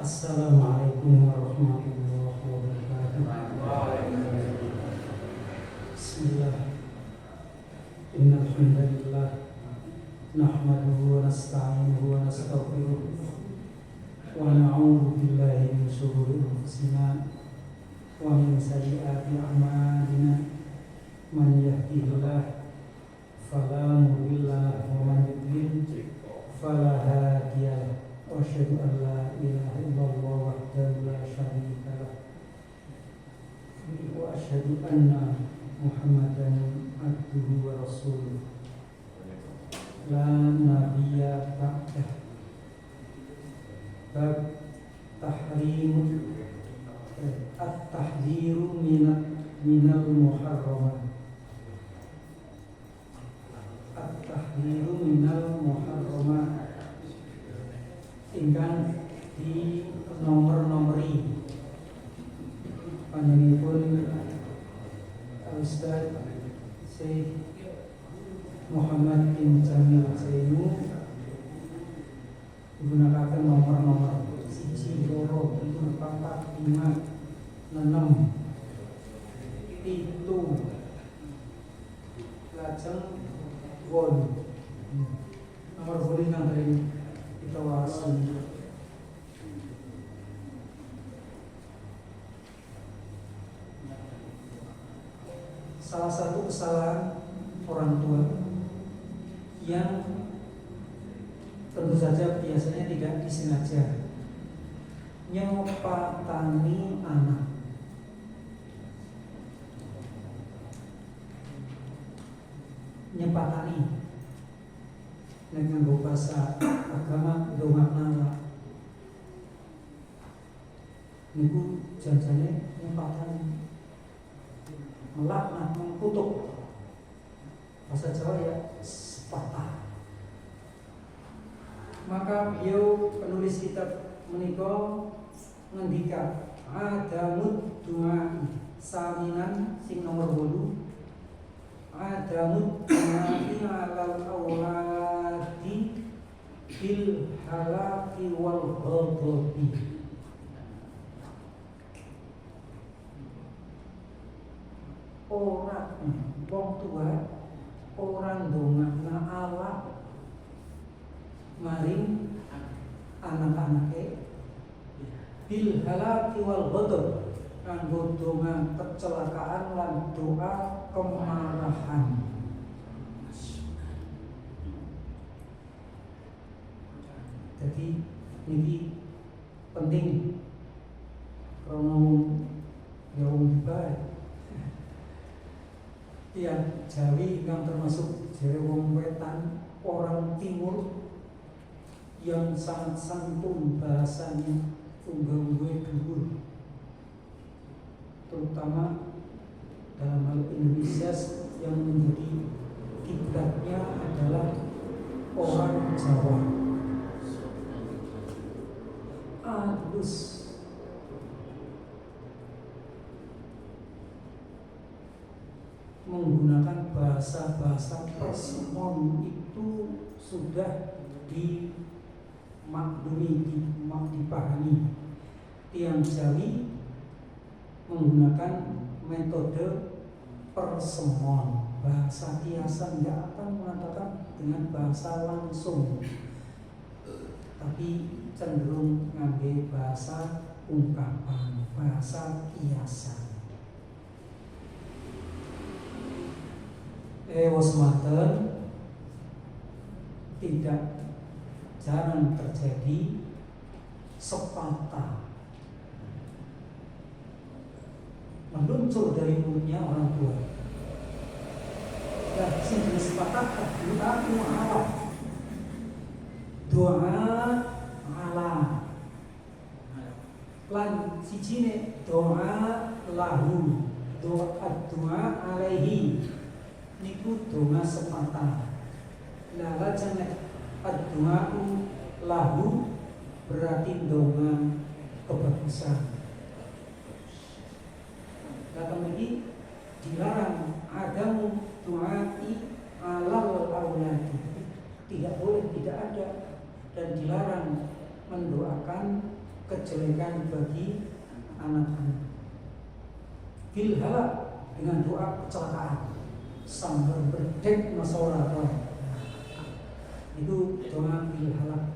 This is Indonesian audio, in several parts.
Assalamualaikum warahmatullahi wabarakatuh. Bismillah. Innal hamdalillah nahmaduhu wa nasta'inuhu wa nastaghfiruh wa na'udzu billahi min shururi anfusina wa min sayyiati a'malina. Man yahdihillahu fala mudilla lahu wa man yudlil fala hadiya lahu. Wa asyhadu an la ilaha illallah wahdahu la syarika lah. Wa asyhadu anna Muhammadan abduhu wa rasuluh. La nabiyya ba'dah. Bab tahrim at-tahdziru minal muharramat. At-tahdziru minal muharramat ingkang di nomor-nomori panjenenganipun Ustaz Syekh Muhammad bin Jamil Zainu menggunakan nomor-nomor 1, 2, 3, 4, 5, 6, 7, lajeng 8. Nomor boleh yang dari kita wasi. Salah satu kesalahan orang tua yang tentu saja biasanya tidak disengaja nyepatani anak. Nyepatani dengan bahasa agama dongakna niku janjane nyepatani melaknat mengkutuk, bahasa Jawa ya sepatah. Maka beliau penulis kitab menika ngendika adamud du'a saminan sing nomor 8 adamud du'a alal awladi bil halaki wal ghadabi. Orang wong tua orang dongakna Allah maring anak-anake bil halaki wal ghadab, kanggo donga kecelakaan lan doa kemarahan. Jadi ini penting krono yaum baik yang Jawi yang termasuk Jawa wong wetan orang timur yang sangat santun bahasanya, unggah-unggah dhuwur, terutama dalam hal Indonesia yang menjadi kiblatnya adalah orang Jawa. Halus, menggunakan bahasa-bahasa persemon itu sudah dimaklumi, dipahami. Tiang Jawi menggunakan metode persemon, bahasa kiasan, tidak akan mengatakan dengan bahasa langsung, tapi cenderung ngambil bahasa ungkapan, bahasa kiasan. Wasmaten tidak jarang terjadi sepatah meluncur dari mulutnya orang tua. Ya, sini sepatah doa Allah lan sijine doa lahu, doa alaihi niku donga sepatah. Lah lajeng ad-du'a'u lahu berarti donga kebagusan. Datang lagi dilarang adamu du'a'i alal auladi, tidak boleh, tidak ada, dan dilarang mendoakan kejelekan bagi anak-anak. Bil halak, dengan doa kecelakaan, sambar berdek masalah. Itu doa bil halak.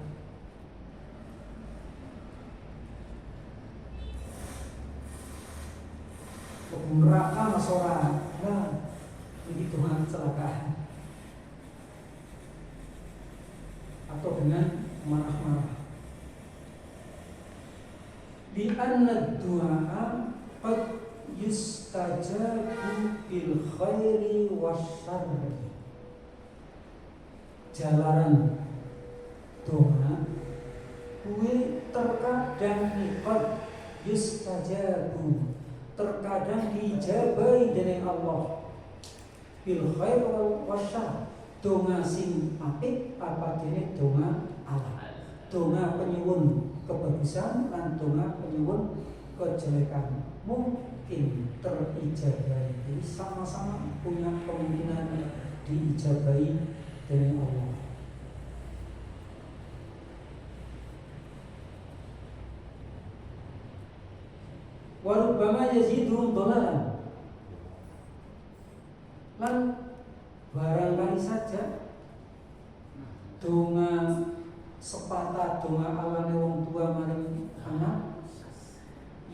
Neraka masalah, nah ini doa kecelakaan. Atau dengan marah-marah. Di anna du'a qad yustajabu bil khairi wasyarri. Jalaran doa kuwi terkadang qad yustajabu, terkadang diijabahi dening Allah bil khair wasyarri. Donga sing apik apa dene donga Allah. Donga penyuwun kebagusan lan donga penyuwun kejelekan mungkin terijabahi. Jadi sama-sama punya kemungkinan diijabahi dari Allah. Warubbama yazidu dhalalan. Lan barangkali saja donga sepatah donga awane wong tua maring anak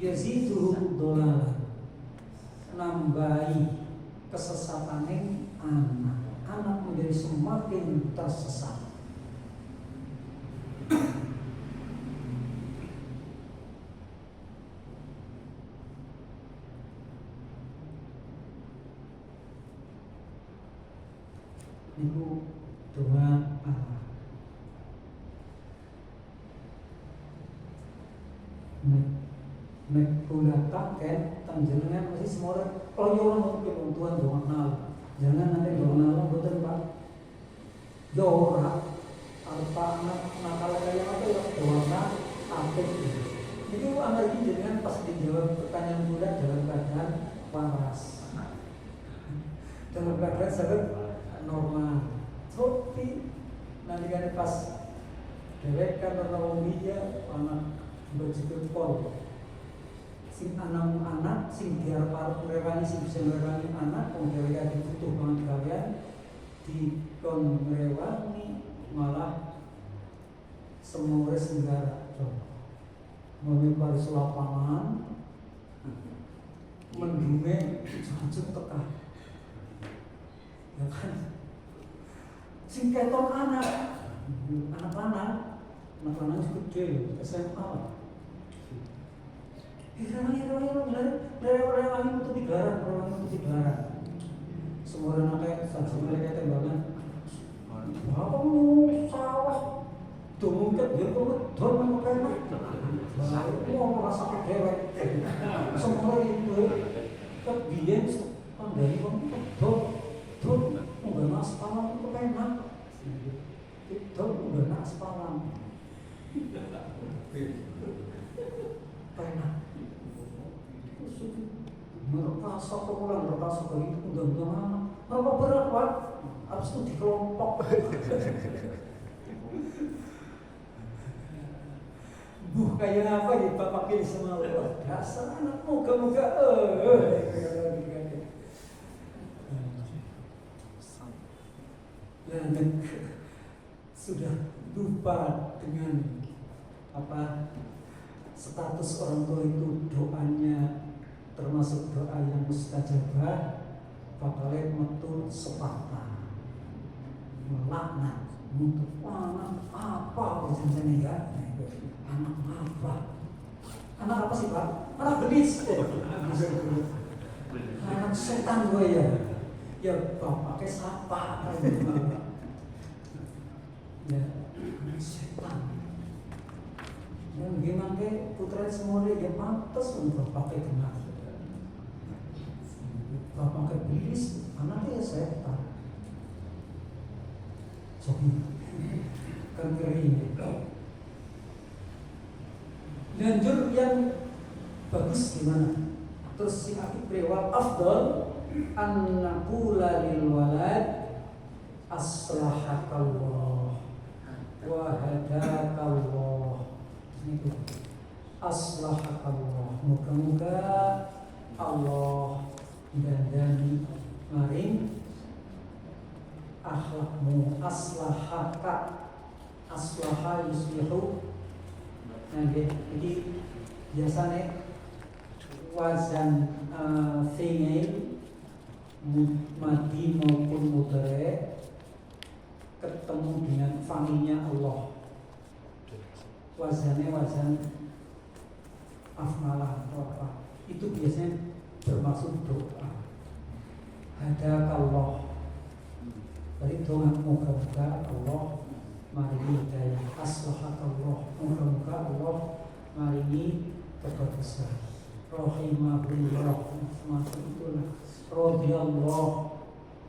yaziduhum dhalalan, nambahi kesesatane anak menjadi semakin tersesat. Itu doa Allah. Nek kula pakai tanjenengan masih semua orang orang mungkin Tuhan doa Allah. Jangan nanti doa Allah betul Pak. Doa apa nakal kayak apa ya doa apa itu. Jadi anak ini dengan pas dijawab pertanyaan kula dalam keadaan waras. Dalam keadaan sangat normal. Tapi nanti kan pas dewek kan orang dia anak berjikut pol. Sing anak sing biar para rewani sing bisa ngerewani anak, kemudian dibutuh banget kalian di kon ngerewani malah semua negara. Menyebar lapangan, mendume jangan tekah, ya kan? Sing ketok anak gede SMA. Rewangi untuk digelaran. Semua anaknya sampai tembakan. Apa mau sawah? Dongket dia kok dol mau kena. Mau merasa kedewek. Semua itu kebiyen pandai wong dol enggak aspalan itu enak. Itu enggak aspalan. Enak. Merasa pulang, merasa begitu undang-undang apa berat Pak? Habis itu dikelompok. Kayak apa ya Bapak pilih semua dasar anak moga-moga dan sudah lupa dengan apa status orang tua itu, doanya termasuk doa yang mustajabah, bakalnya metu sepatah melaknat untuk anak apa jenisnya ya, anak apa sih Pak? Anak belis, anak setan gue ya bapaknya siapa? Ya setan. Yang gimana ke putra semua dia pantas untuk bapaknya kenal. Bapaknya belis, anaknya setan. Sohi kan kering. Lanjut yang bagus gimana? Terus si akib rewal afdal an naqula lil walad aslahakallah wa hadakallah. Itu aslahakallah. Muga-muga Allah dandani maring akhlakmu. Aslahaka, aslaha yuslihu. Nah, jadi biasanya wazan fi'il madi maupun mudhari ketemu dengan fa'ilnya Allah, wazannya wazan af'alah atau apa, itu biasanya bermaksud doa. Hadakallah, berarti doa moga-moga Allah maringi hidayah. Aslahakallah, moga-moga Allah maringi kebagusan. Rahimahullah, semacam itulah. Radhiyallah,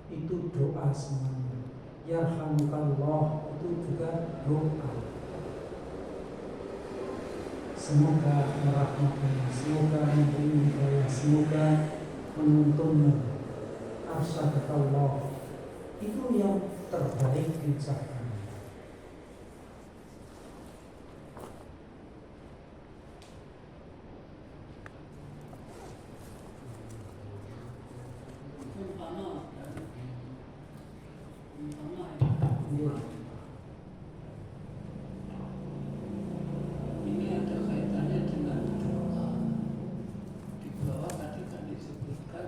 itu doa semuanya. Yarhamukallah, itu juga doa. Semoga merahmati, semoga memberi hidayah, semoga menuntunmu. Arsyadatullah, itu yang terbaik diucapkan. Ini ada kaitannya dengan doa. Di bawah tadi kan disebutkan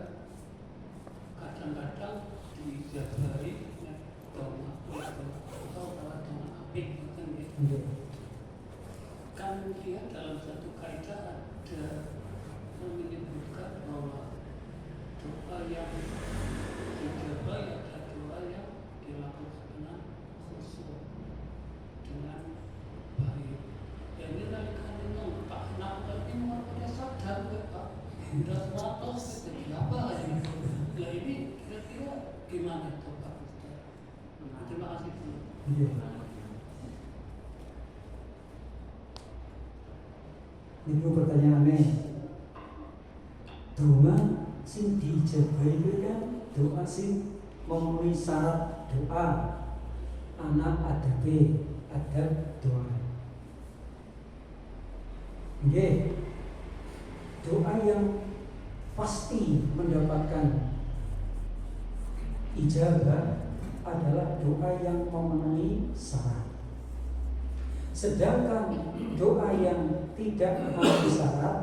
kadang-kadang dijabahi doa atau doa apik kan ya. Kan dia dalam satu kaidah ada menyebutkan bahwa doa yang dijabahi ada doa yang dilakukan dengan khusyuk, dengan baik. Ya ini nalikan itu Pak Nak tapi mau pada sadar Pak udah 100 jadi apa lagi? Nah ini kira-kira gimana itu Pak Ustaz? Terima kasih dulu. Itu pertanyaannya, doa sing dijabahi itu kan doa sing memenuhi syarat doa. Anak adab doa. Nggih. Doa yang pasti mendapatkan ijabah adalah doa yang memenuhi syarat. Sedangkan doa yang tidak memenuhi syarat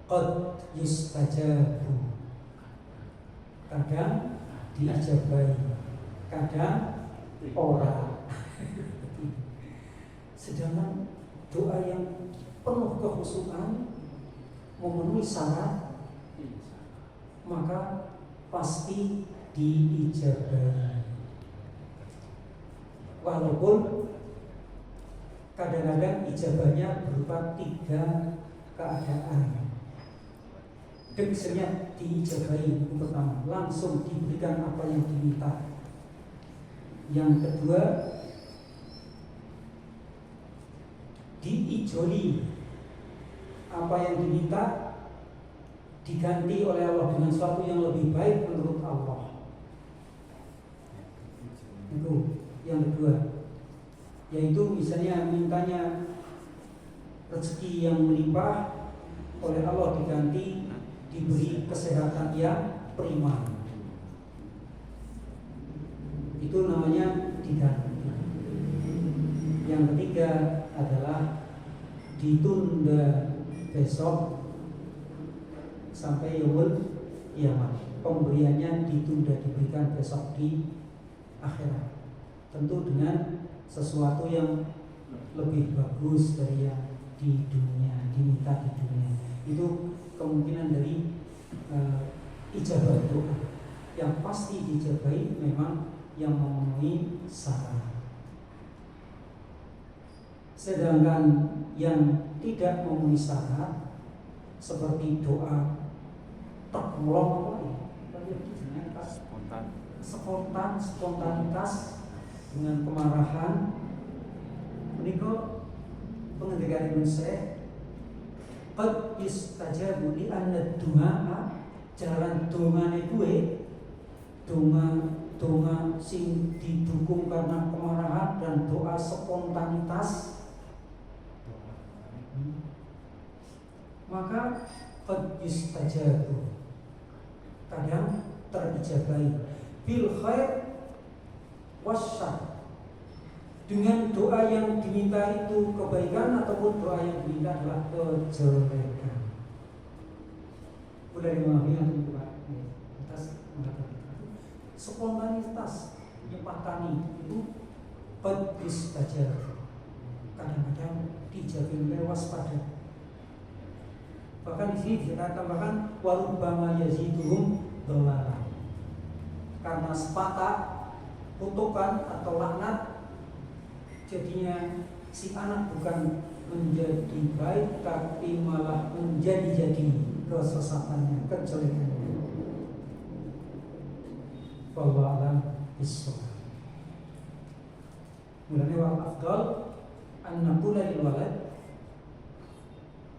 qad yustajabu, kadang diijabahi, kadang ora. Sedangkan doa yang penuh kekhusyukan memenuhi syarat maka pasti diijabahi. Walaupun kadang-kadang ijabahnya berupa 3 keadaan. Biasanya diijabahi, yang pertama langsung diberikan apa yang diminta. Yang kedua diijoli, apa yang diminta diganti oleh Allah dengan sesuatu yang lebih baik menurut Allah. Itu yang kedua, yaitu misalnya mintanya rezeki yang melimpah, oleh Allah diganti diberi kesehatan yang prima. Itu namanya diganti. Yang ketiga adalah ditunda besok sampai yaumul kiamat. Pemberiannya ditunda, diberikan besok di akhirat. Tentu dengan sesuatu yang lebih bagus dari yang di dunia, diminta di dunia. Itu kemungkinan dari ijabah doa. Yang pasti dijabahi memang yang memenuhi syarat. Sedangkan yang tidak memenuhi syarat seperti doa terpolong, spontanitas dengan kemarahan, menika pengendikan Ibnu Syekh qad istajabu li anna du'a, jalan dongane kuwe donga sing didukung karena kemarahan dan doa spontanitas Maka qad yustajabu, kadang terijabai bil khair wasyarr, dengan doa yang diminta itu kebaikan ataupun doa yang diminta adalah kejelekan. Boleh dimahami nanti Pak. Atas mengatakan spontanitas nyepatani itu qad yustajabu, kadang-kadang dijaga oleh waspada. Bahkan di sini dikatakan warubbama yaziduhum dhalalah, karena sepakat, kutukan atau laknat, jadinya si anak bukan menjadi baik tapi malah menjadi kesesatannya, kejelekannya. Wallahu a'lam bishawab. Mulanya wal afdal an naqula lil walad,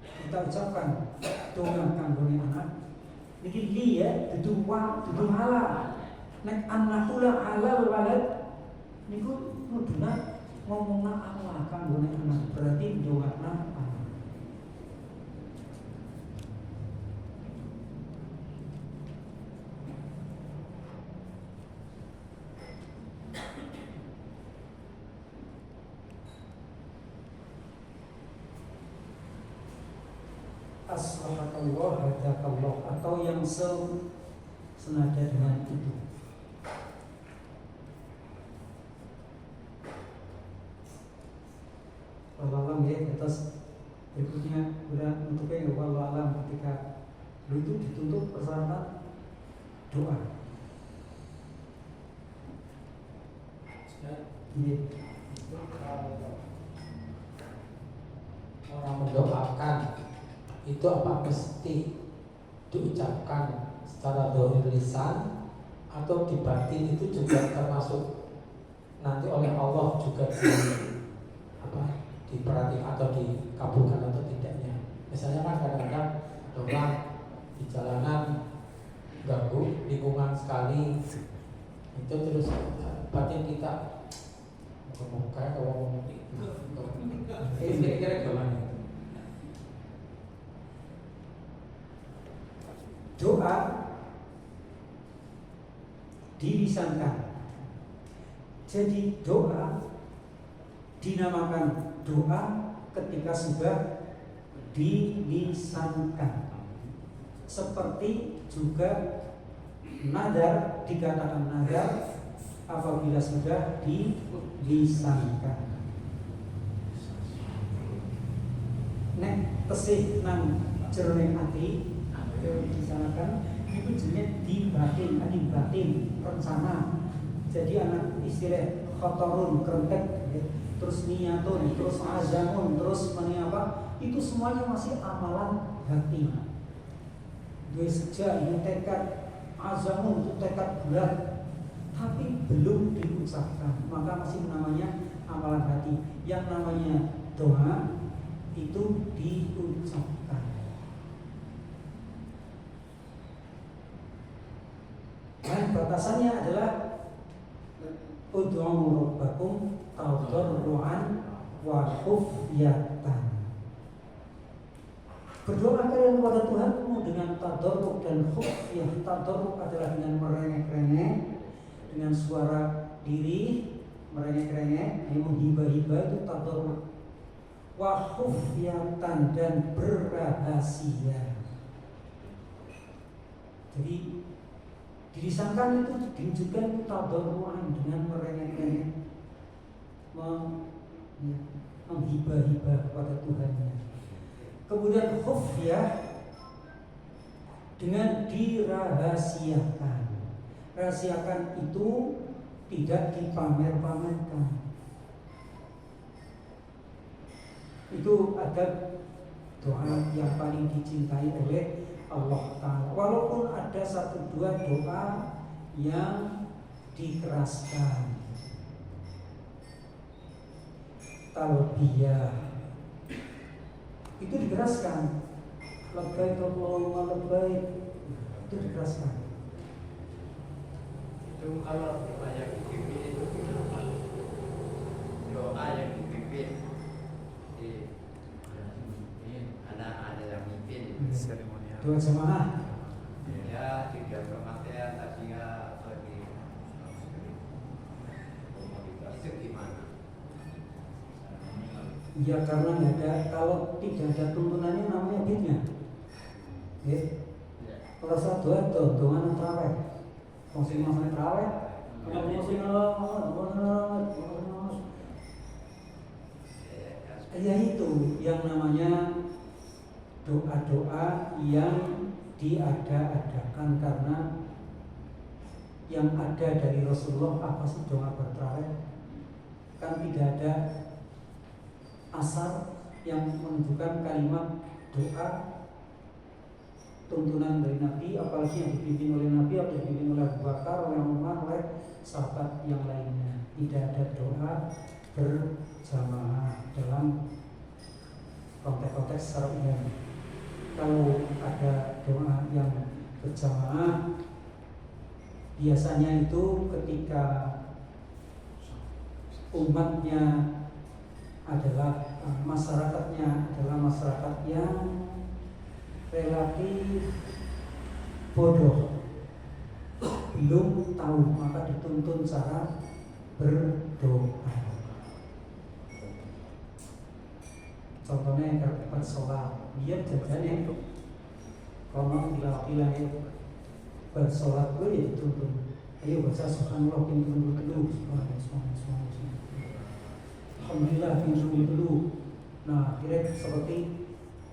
kita ucapkan doa kanggone anak niki li ya dudu wa dudu ala nek anakula alal walad niku muduna ngomongna Allah kanggone anak, berarti doana anak. Aslahakallah hadakallah, atau yang senada dengan itu. Wallahualam ya, atas berikutnya udah nutupnya ya wallahualam, ketika itu dituntut persyaratan doa. Itu kalau orang mendoakan itu apa mesti diucapkan secara dhahir lisan atau di batin, itu juga termasuk nanti oleh Allah juga diperhatikan atau dikabulkan atau tidaknya. Misalnya kan kadang-kadang doa di jalanan ganggu lingkungan sekali, itu terus batin kita kayak ngomong kira-kira gimana? Doa dilisankan, jadi doa dinamakan doa ketika sudah dilisankan. Seperti juga nadar dikatakan nadar apabila sudah dilisankan. Nek tesih nang jroning ati disanakan itu jenis di batin rencana. Jadi anak istilah khotorun kerentek ya. Terus niyatun, terus azamun, terus apa, itu semuanya masih amalan hati. Dua sejak yang tekad azamun itu tekad berat, tapi belum diucapkan, maka masih namanya amalan hati. Yang namanya doa itu diucapkan. Dan batasannya adalah ud'u rabbakum tadarruan wa khufyatan. Berdoa kalian kepada Tuhanmu dengan tadarruk dan khufyah. Tadarruk adalah dengan merengek-rengek, dengan suara diri, merengek-rengek, menghibah-hibah, itu tadarruk. Wa khufyatan, dan berrahasia. Jadi dilisankan itu ditunjukkan tadarruan dengan merengek-rengek, menghibah-hibah kepada Tuhannya. Kemudian khufyah dengan dirahasiakan. Rahasiakan itu tidak dipamer-pamerkan. Itu ada doa yang paling dicintai oleh Allah Ta'ala. Walaupun ada satu dua doa yang dikeraskan, talbiyah itu dikeraskan, labbaik Allahumma labbaik, itu dikeraskan. Itu kalau doa yang dipimpin itu doa yang dipimpin Doa jamaah. Ya, tidak pemakaian tadinya lagi komunitas itu gimana? Ya karena nggak ada, kalau tidak ada tuntunannya namanya bid'ah. Ya. Kalau satu itu doa terawih, muslim terawih, ya itu yang namanya doa-doa yang diada-adakan karena yang ada dari Rasulullah. Apa sih doa bertarawih? Kan tidak ada asar yang menunjukkan kalimat doa tuntunan dari Nabi, apalagi yang dipimpin oleh Nabi atau dipimpin oleh Abu Bakar, oleh Umar, oleh sahabat yang lainnya. Tidak ada doa berjamaah dalam konteks-konteks secara umum. Kalau ada doa yang berjamaah, biasanya itu ketika umatnya adalah masyarakatnya adalah masyarakat yang relatif bodoh, belum tahu, maka dituntun cara berdoa. Contohnya kalau bersolat, dia jajannya kalau bilang bersolat gue ya dituntun. Ayo baca subhanallah pintu dulu, alhamdulillah pintu dulu. Nah, kira seperti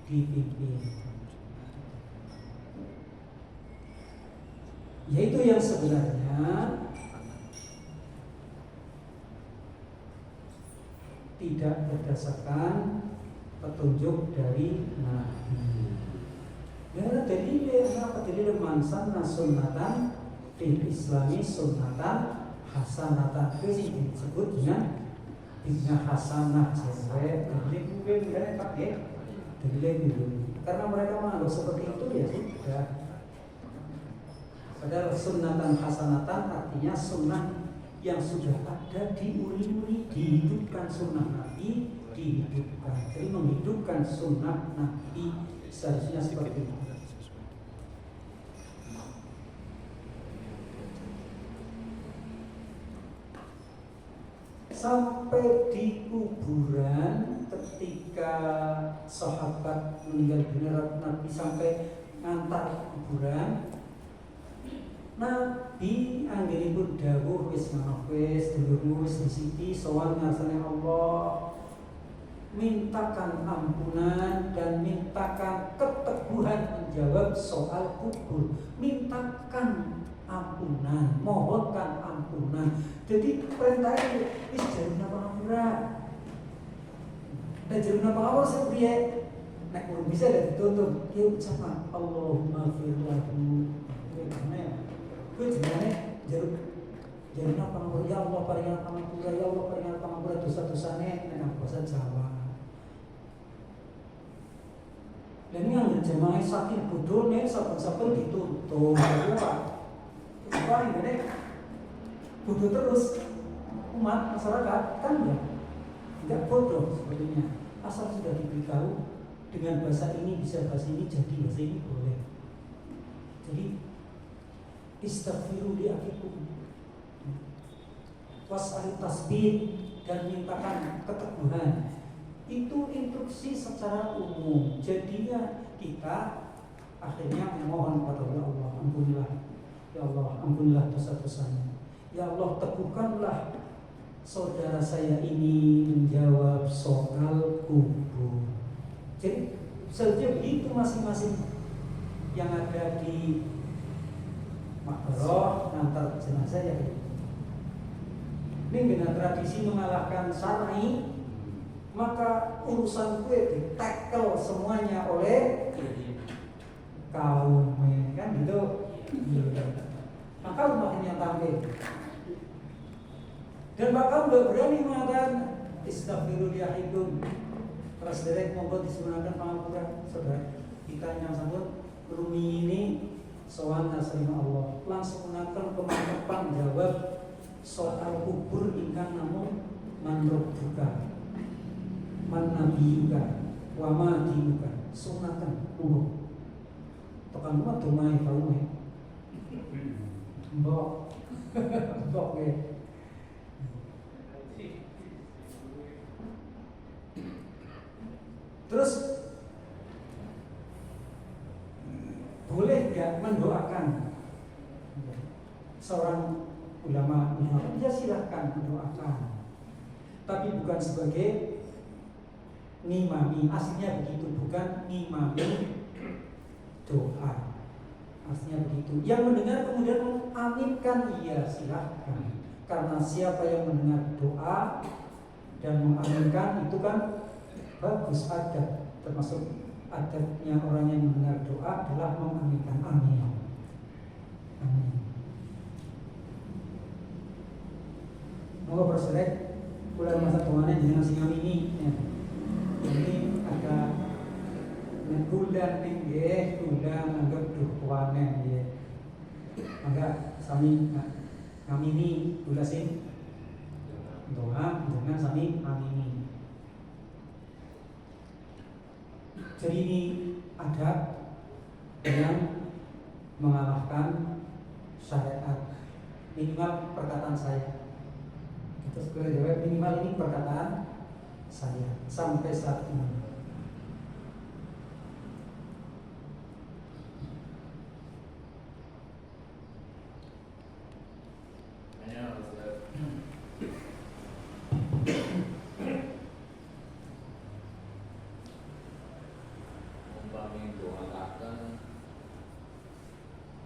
dipimpin. Yaitu yang sebenarnya tidak berdasarkan petunjuk dari Nabi. Ya, dalil man sanna sunnatan fil islami sunnatan hasanatan, itu disebut dengan bid'ah hasanah. Saya mungkin pakai dalil itu karena mereka menganggap seperti itu, ya sudah. Padahal sunnatan hasanatan artinya sunnah yang sudah ada, diuri-uri, dihidupkan sunnah Nabi, dihidupkan. Jadi menghidupkan sunnah Nabi seharusnya seperti itu. Sampai di kuburan ketika sahabat meninggal dunia, Nabi sampai ngantar kuburan, Nabi anggenipun dawuh wis manopes dulurmu wis disiki sowan ngarsane Allah, mintakan ampunan dan mintakan keteguhan menjawab soal kubur. Mintakan ampunan, mohonkan ampunan. Jadi perintahnya wis jarina pangapura. Dan jarina pangapura sing piye? Nek urung bisa dituntut, ki ucapan Allahumma fir lahu. Gue jenenge jarina pangapura, ya Allah paringan pangapura, ya Allah paringan pangapura dosa-dosane nek basa Jawa. Dan ini yang jemaah saking bodohnya, saben-saben dituntut. Wah, ini bodoh terus umat masyarakat kan enggak bodoh sebetulnya. Asal sudah diberitahu dengan bahasa ini bisa bahasa ini, jadi bahasa ini boleh. Jadi istaghfiru li akikum, was'alu tasbih, dan mintakan keteguhan. Itu instruksi secara umum. Jadinya kita akhirnya memohon kepada Allah, ampunilah ya Allah, ampunilah dosa-dosanya. Ya Allah, teguhkanlah saudara saya ini menjawab soal kubur. Jadi sejauh itu masing-masing yang ada di makbroh ngantar jenazah ya. Ini dengan tradisi mengalahkan syar'i, maka urusan gue ditekel semuanya oleh kaum, kan gitu. Maka umatnya tampil dan bakal udah berani mengatakan istaghfiru li akikum. Terus derek monggo disunahkan pangapura saudara kita yang sambut rumi ini soal nasrina Allah, langsung menakan kemantapan jawab soal kubur ingkang namun manruk buka man nabi juga wama dibuka sunatan umum. tekan mah domai kaume. Mbok. Mbok ya. Terus boleh nggak mendoakan seorang ulama? Ya silahkan mendoakan, tapi bukan sebagai ngimami. Aslinya begitu, bukan ngimami doa. Aslinya begitu. Yang mendengar kemudian mengaminkan, iya silahkan. Karena siapa yang mendengar doa dan mengaminkan itu kan bagus, adab. Termasuk adabnya orang yang mendengar doa adalah mengaminkan. Amin. Amin. Moga berselek kula masa tuane jenengan sing ngamini ya. Ini agak ngegulan tinggi, gula nganggep dukuane ya. Maka sami ngamini gula sing doa dengan sami ngamini. Jadi ini adab yang mengalahkan syariat. Minimal perkataan saya. Kita sebagai jawab minimal ini perkataan saya sampai saat ini.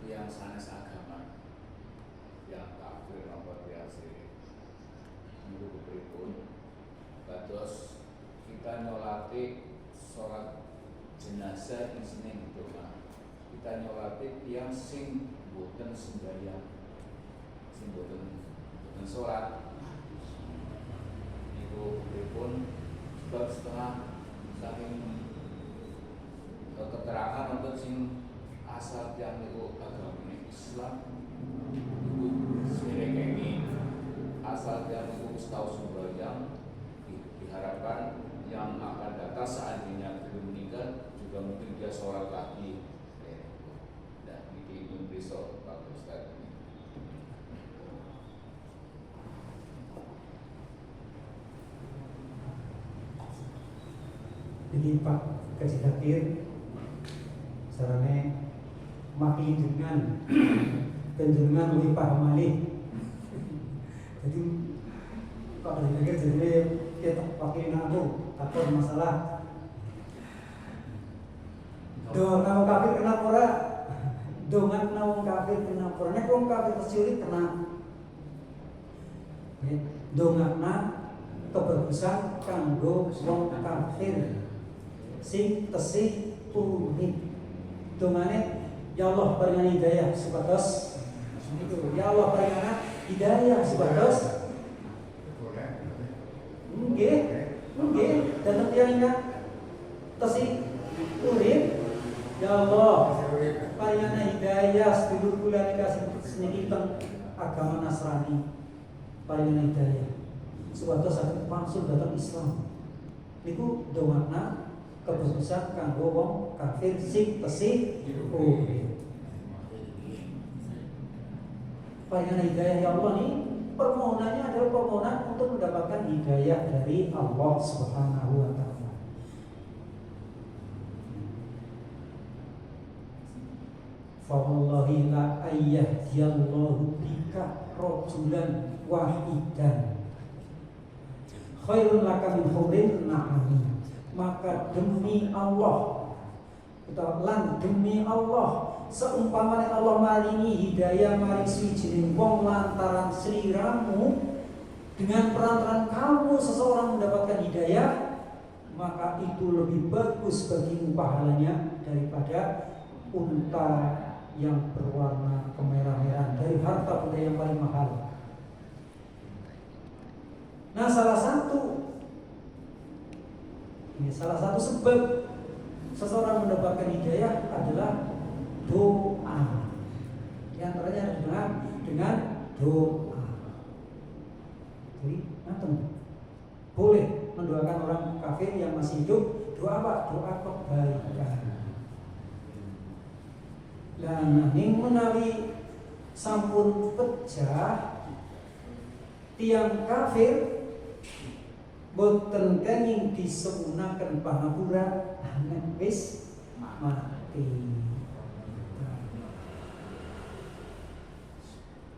Yang sanes agama yang kafir nomor biasa minggu berikut terus kita nyolati sholat jenazah yang sini gitu kan, kita nyolati yang sing boten sembahyang, sing boten sholat minggu berikut sebab setengah saking keterangan untuk sing asal yang itu agama Islam itu sebenarnya ini asal yang itu tahu sembahyang diharapkan yang akan datang seandainya belum meninggal juga mungkin dia sholat lagi. Dan ini pun besok Pak Ustaz. Jadi Pak Kaji Dakir sarane makin dengan lebih paham malih. Jadi Pak Kaji Dakir jadi kita pakai aku takut masalah doa nau kafir kena pora, dongan nau kafir kena pora, nek wong kafir terciuri kena. Dongakna kebagusan kanggo wong kafir sing tesih urip. Dongane ya Allah paringan hidayah supados itu. Ya Allah paringan hidayah supados. Nggih, datang tiang tesih urip. Ya Allah paringan hidayah sedulur kula kasih seniki teng agama Nasrani. Paringan hidayah supados saged wangsul dhateng Islam. Niku dongakna kebagusan kanggo wong kafir sing tesih urip. Paringan hidayah ya Allah nih, permohonannya adalah permohonan untuk mendapatkan hidayah dari Allah Subhanahu wa taala. Fa wallahi la ayyahdiyallahu bika rajulan wahidan khairun laka min humrin na'am. Maka demi Allah lan demi Allah seumpamane Allah maringi hidayah maring swijining wong lantaran sliramu, dengan perantaran kamu seseorang mendapatkan hidayah, maka itu lebih bagus bagimu pahalanya daripada unta yang berwarna kemerah-merahan, dari harta benda yang paling mahal. Nah, salah satu sebab seseorang mendapatkan hidayah adalah doa. Yang antaranya dengan doa. Jadi, boleh mendoakan orang kafir yang masih hidup. Doa apa? Doa kebaikan. Dan ning menawi sampun pecah tiang kafir boten kenging disepunaken pangapura nek wis mati.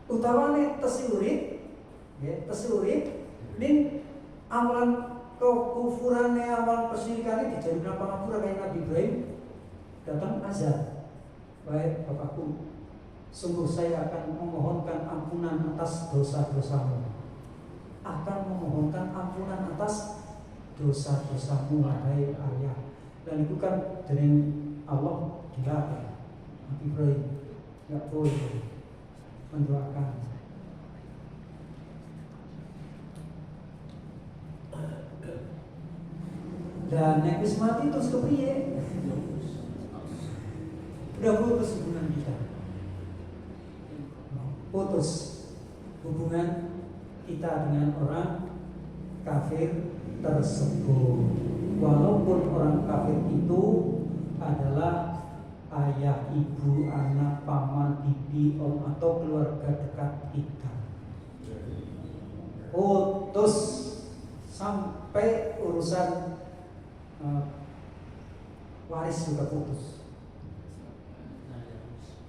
Utawane tesih urip, nggih, tesih urip ning amalan kekufurane, amalan kesyirikane dijadikan pangapura kaya Nabi Ibrahim datang azab. Baik Bapakku, sungguh saya akan memohonkan ampunan atas dosa-dosamu. Akan memohonkan ampunan atas dosa-dosamu wahai ayah. Dan itu kan dari Allah dilarang. Nabi Ibrahim nggak boleh mendoakan. Dan nek wis mati terus kepriye? Udah putus hubungan kita. Putus hubungan kita dengan orang kafir tersebut, walaupun orang kafir itu adalah ayah, ibu, anak, paman, bibi, om atau keluarga dekat kita. Putus sampai urusan waris juga putus.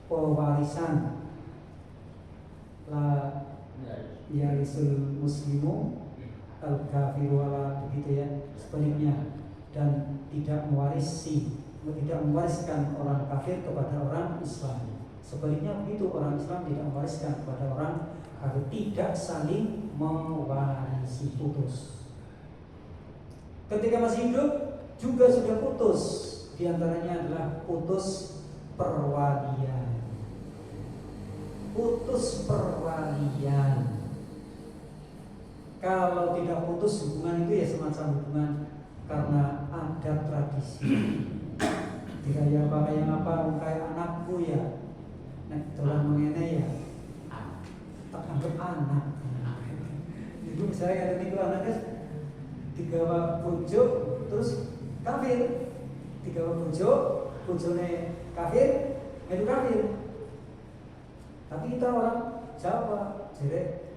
Pewarisan la yarisul muslimu al-kafiru ala, begitu ya, sebaliknya, dan tidak mewariskan orang kafir kepada orang Islam. Sebaliknya begitu, orang Islam tidak mewariskan kepada orang kafir, tidak saling mewarisi, putus. Ketika masih hidup juga sudah putus. Di antaranya adalah putus perwalian. Putus perwalian. Kalau tidak putus hubungan itu ya semacam hubungan karena ada tradisi. Dikaya apa yang apa kayak anakku ya, nek dolan mengene ya, tak anggap anak. Itu misalnya ada tiga anaknya, tiga bojo terus kafir, tiga bojo, bojone kafir, itu kafir. Tapi kita orang Jawa, jadi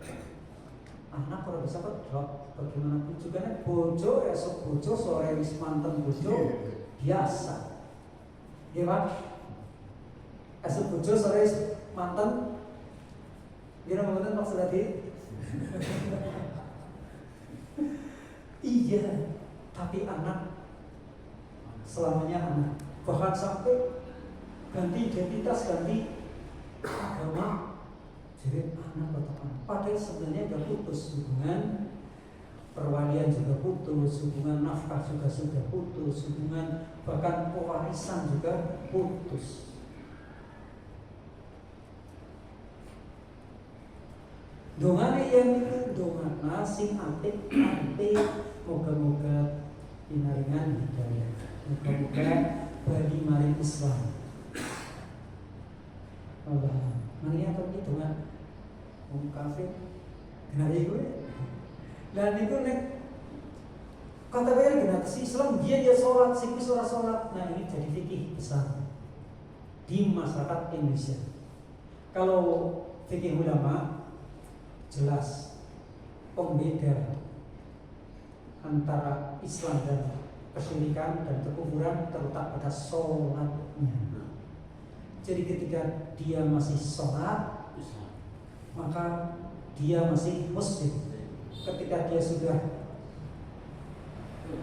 anak orang bisa pedot, bagaimanapun juga nih bojo, esok bojo, sore wis manten bojo, biasa, ya Pak. Esok bojo, sore wis manten, gimana manten maksud tadi? Iya, tapi anak selamanya anak, bahkan sampai ganti identitas, ganti agama. Jadi anak tetap anak. Padahal sebenarnya sudah putus hubungan perwalian, juga putus hubungan nafkah, juga sudah putus hubungan, bahkan pewarisan juga putus. Dongane yang itu dongana sing apik, moga-moga pinaringan hidayah, moga-moga bali maring Islam. Allah, mana apa gitu kan? Kafir, kenapa gue? Dan itu nek kata gue gimana sih Islam dia sholat, sikus sholat. Nah ini jadi fikih besar di masyarakat Indonesia. Kalau fikih ulama jelas pembeda antara Islam dan kesyirikan dan kekufuran terletak pada sholatnya. Jadi ketika dia masih sholat, maka dia masih muslim. Ketika dia sudah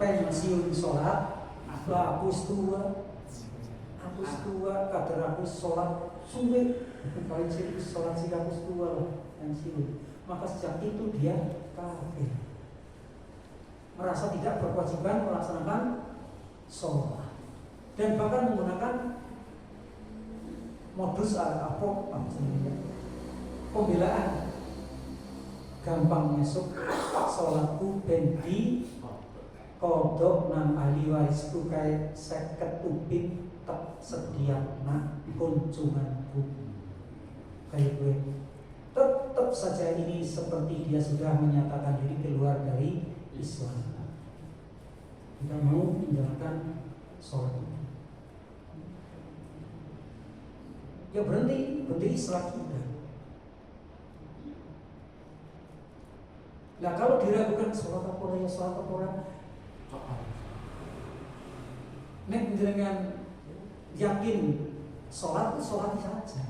pensiun sholat, hapus tua, kader hapus sholat, sulit. Paling serius sholat sih hapus tua loh, pensiun. Maka sejak itu dia kafir, merasa tidak berkewajiban melaksanakan sholat, dan bahkan menggunakan modus pembelaan, gampang masuk sholatku ben di kodok nang ahli warisku kayak seket ubin tak setiap nak kunjunganku. Kayak gue tetap saja ini seperti dia sudah menyatakan diri keluar dari Islam, tidak mau menjalankan sholat. ya berhenti sholat kita. Nah kalau diragukan sholat apa nek dengan yakin sholat saja.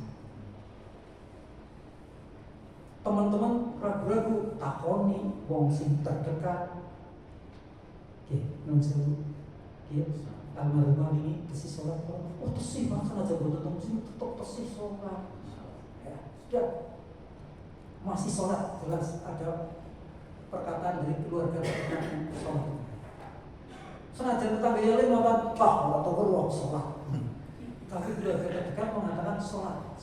Teman-teman ragu-ragu takoni wong sing terdekat. Nun sewu. Almarhumah ini tesih sholat. Oh tesih bahkan aja buat ketemu sini tetap tesih sholat. Ya, sudah masih sholat jelas ada perkataan dari keluarga tentang sholat. Senajan tetangga yang lain mengatakan atau beruang sholat. Tapi keluarga terdekat mengatakan sholat.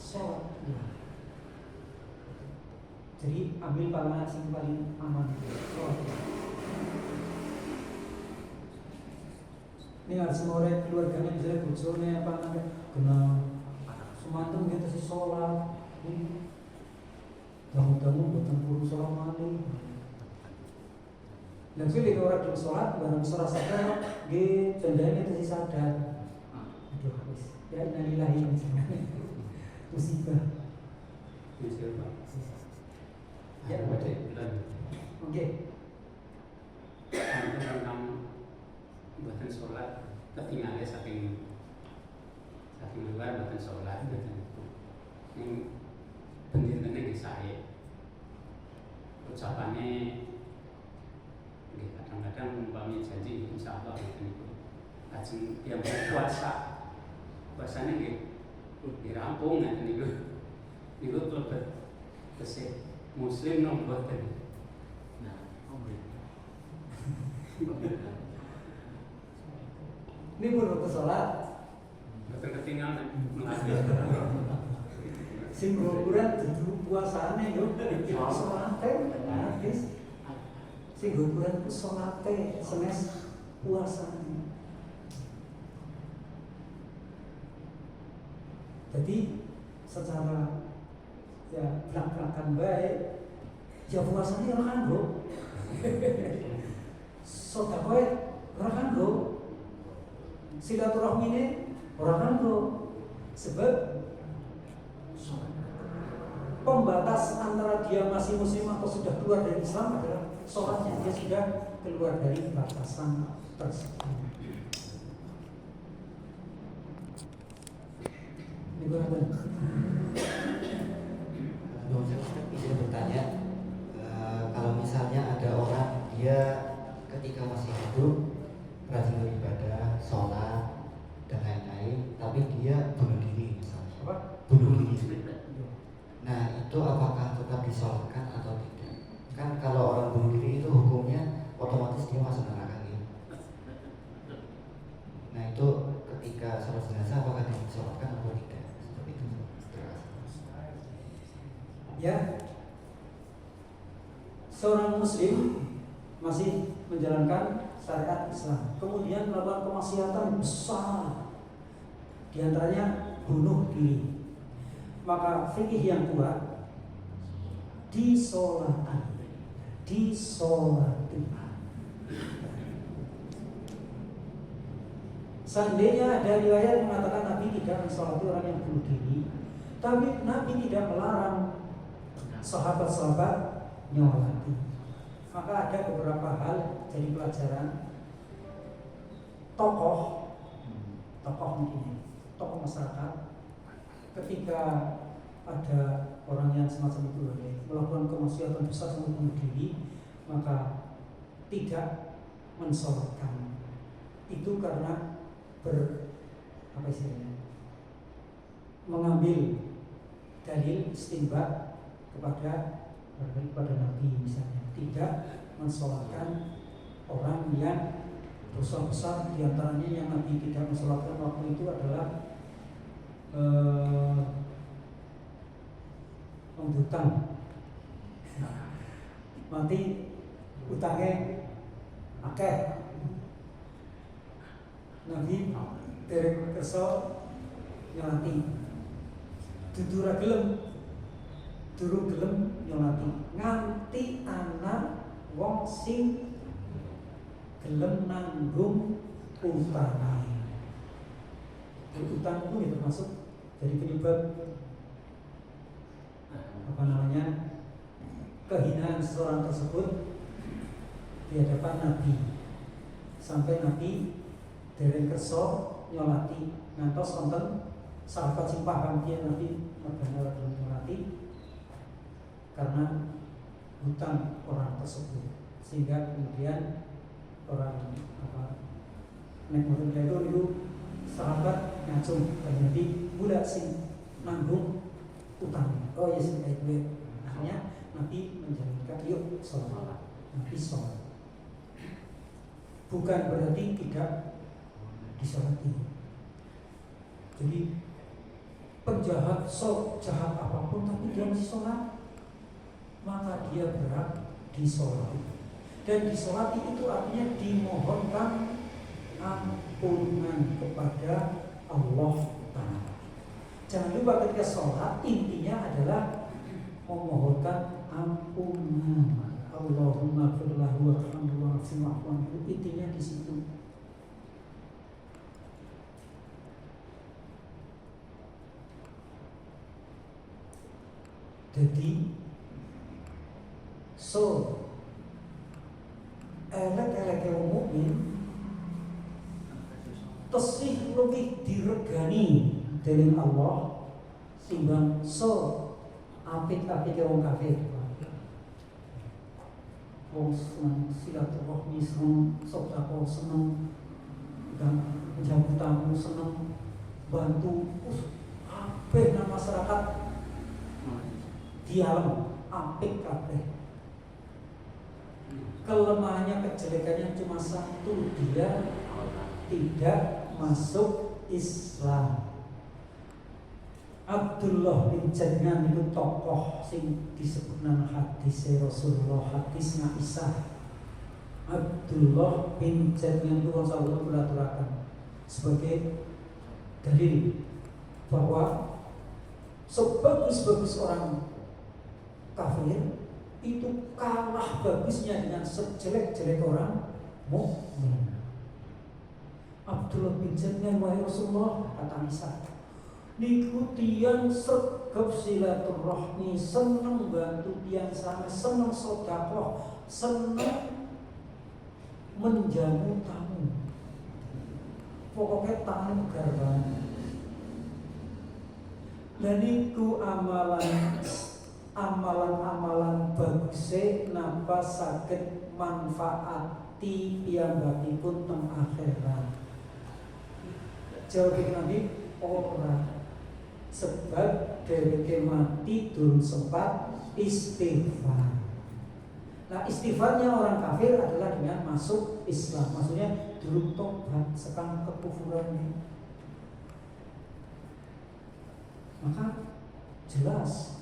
Jadi ambil paling asing paling aman. Ini harus semua keluarganya misalnya bojone apa namanya kena semanten gitu sih sholat. Tamu-tamu buatan puluh sholat mali. Dan pilih orang di sholat barang sholat sadar, dia cendanya itu sadar. Aduh habis. Ya innalillahi musibah. Ya, oke. Tentang buatan sholat, ketinggalannya saking luar buatan sholat, yang penting-penting di saya. Ucapannya, kadang-kadang umpamanya janji, insya Allah itu. Lajeng yang puasanya dirampung kan itu lebih kesih. Muslim nomor tadi. Ini pun sholat. Betul ketinggalan. Sing guguran duduk puasane yo. Sholatnya habis. Sing guguran ku sholatnya senes puasane. Jadi secara ya belak-belakan baik ya puasanya orang kanggo sedekah orang kanggo silaturahmi ini orang kanggo sebab pembatas antara dia masih muslim atau sudah keluar dari Islam adalah sholatnya dia sudah keluar dari batasan tersebut. Ini berapa? Izin bertanya, kalau misalnya ada orang dia ketika masih hidup rajin beribadah, sholat dan lain-lain, tapi dia bunuh diri misalnya, bunuh diri. Nah itu apakah tetap disolatkan atau tidak? Kan kalau orang bunuh diri itu hukumnya otomatis dia masuk neraka ya. Nah itu ketika sholat jenazah apakah disolatkan atau tidak? Seperti itu. Ya, seorang muslim masih menjalankan syariat Islam, kemudian melakukan kemaksiatan besar, diantaranya bunuh diri, maka fikih yang kuat disolatkan. Seandainya ada riwayat mengatakan Nabi tidak mensolati orang yang bunuh diri, tapi Nabi tidak melarang sahabat-sahabat nyolati. Maka ada beberapa hal jadi pelajaran. Tokoh mungkin tokoh masyarakat ketika ada orang yang semacam itu melakukan kemaksiatan besar sampai bunuh diri, maka tidak mensolatkan. Itu karena mengambil dalil istinbat kepada Nabi misalnya, tidak mensolatkan orang yang dosa besar. Diantaranya yang Nabi tidak mensolatkan waktu itu adalah menghutang, mati utangnya akeh. Nabi derek kersa nyolati, durung gelem nyolati, nganti anak wong sing gelem nanggung utangnya. Utang itu ya termasuk Jadi penyebab kehinaan seseorang tersebut di hadapan Nabi, sampai Nabi dereng kersa nyolati ngantos wonten sahabat sing paham dia Nabi mergana nyolati karena hutang orang tersebut, sehingga kemudian orang nek mboten itu sahabat ngacung jadi budak sing nanggung utang. Oh ya sing kayak gue. Akhirnya Nabi menjalankan yuk sholat. Nabi sholat. Bukan berarti tidak disolati. Jadi penjahat jahat apapun tapi dia masih sholat, maka dia berhak disolati. Dan disolati itu artinya dimohonkan ampunan kepada Allah Ta'ala. Jangan lupa ketika sholat intinya adalah memohonkan ampunan. Allahumma firlahu warhamhu wa'afu wa'fu. Intinya di situ. Jadi elek-elek yang mukmin tesih lebih diregani dari Allah timbang apik-apik wong kafir. Wong seneng silaturahmi, seneng sedekah, seneng dan menjamu tamu, seneng bantu apik nang masyarakat dialem apik kabeh. Kelemahannya, kejelekannya cuma satu, dia tidak masuk Islam. Abdullah bin Jadnan itu tokoh sing disebut nang hadis Rasulullah, hadis Aisyah. Abdullah bin Jadnan itu Rasulullah beraturakan sebagai dalil bahwa sebagus-bagus orang kafir itu kalah bagusnya dengan sejelek-jelek orang mukmin. Abdullah bin Jadnan, wahai Rasulullah, kata Aisyah, niku tiyang sregep silaturahmi, seneng bantu tiyang sana, seneng sedekah, seneng menjamu tamu. Pokoknya tamu garban. Dan itu amalan baguse napa saged manfaati piyambakipun teng akhirat. Jawab Nabi ora, sebab dheweke mati durung sempat istighfar. Nah, istighfarnya orang kafir adalah dengan masuk Islam, maksudnya durung tobat sekang kekufurannya. Maka jelas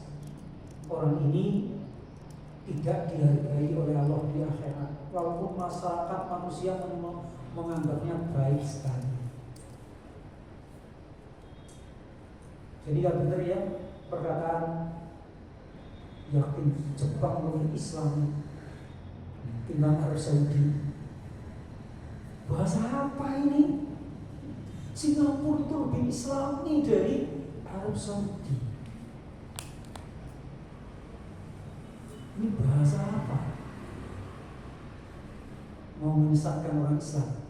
orang ini tidak dihargai oleh Allah di akhirat, walaupun masyarakat manusia menganggapnya baik sekali. Jadi gak benar ya perkataan yakin Jepang lebih Islam timbang Arab Saudi. Bahasa apa ini? Singapura itu lebih Islami dari Arab Saudi. Ini bahasa apa? Mau menyesatkan orang Islam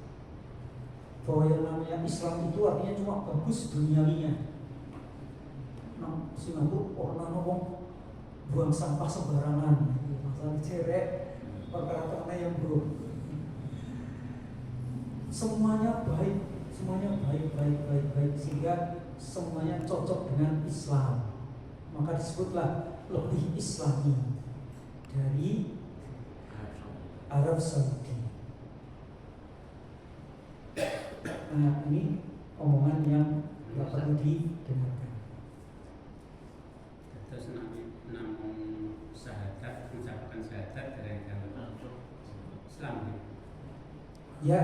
bahwa yang namanya Islam itu artinya cuma bagus duniawinya. Nah, Singapura orang ngomong buang sampah sembarangan, masalah cerek, perkataannya yang buruk. Semuanya baik, sehingga semuanya cocok dengan Islam. Maka disebutlah lebih Islami dari Arab Saudi. Nah, ini omongan yang tidak perlu didengarkan. Terus namun syahadat, mengucapkan syahadat dari agama Islam. Ya,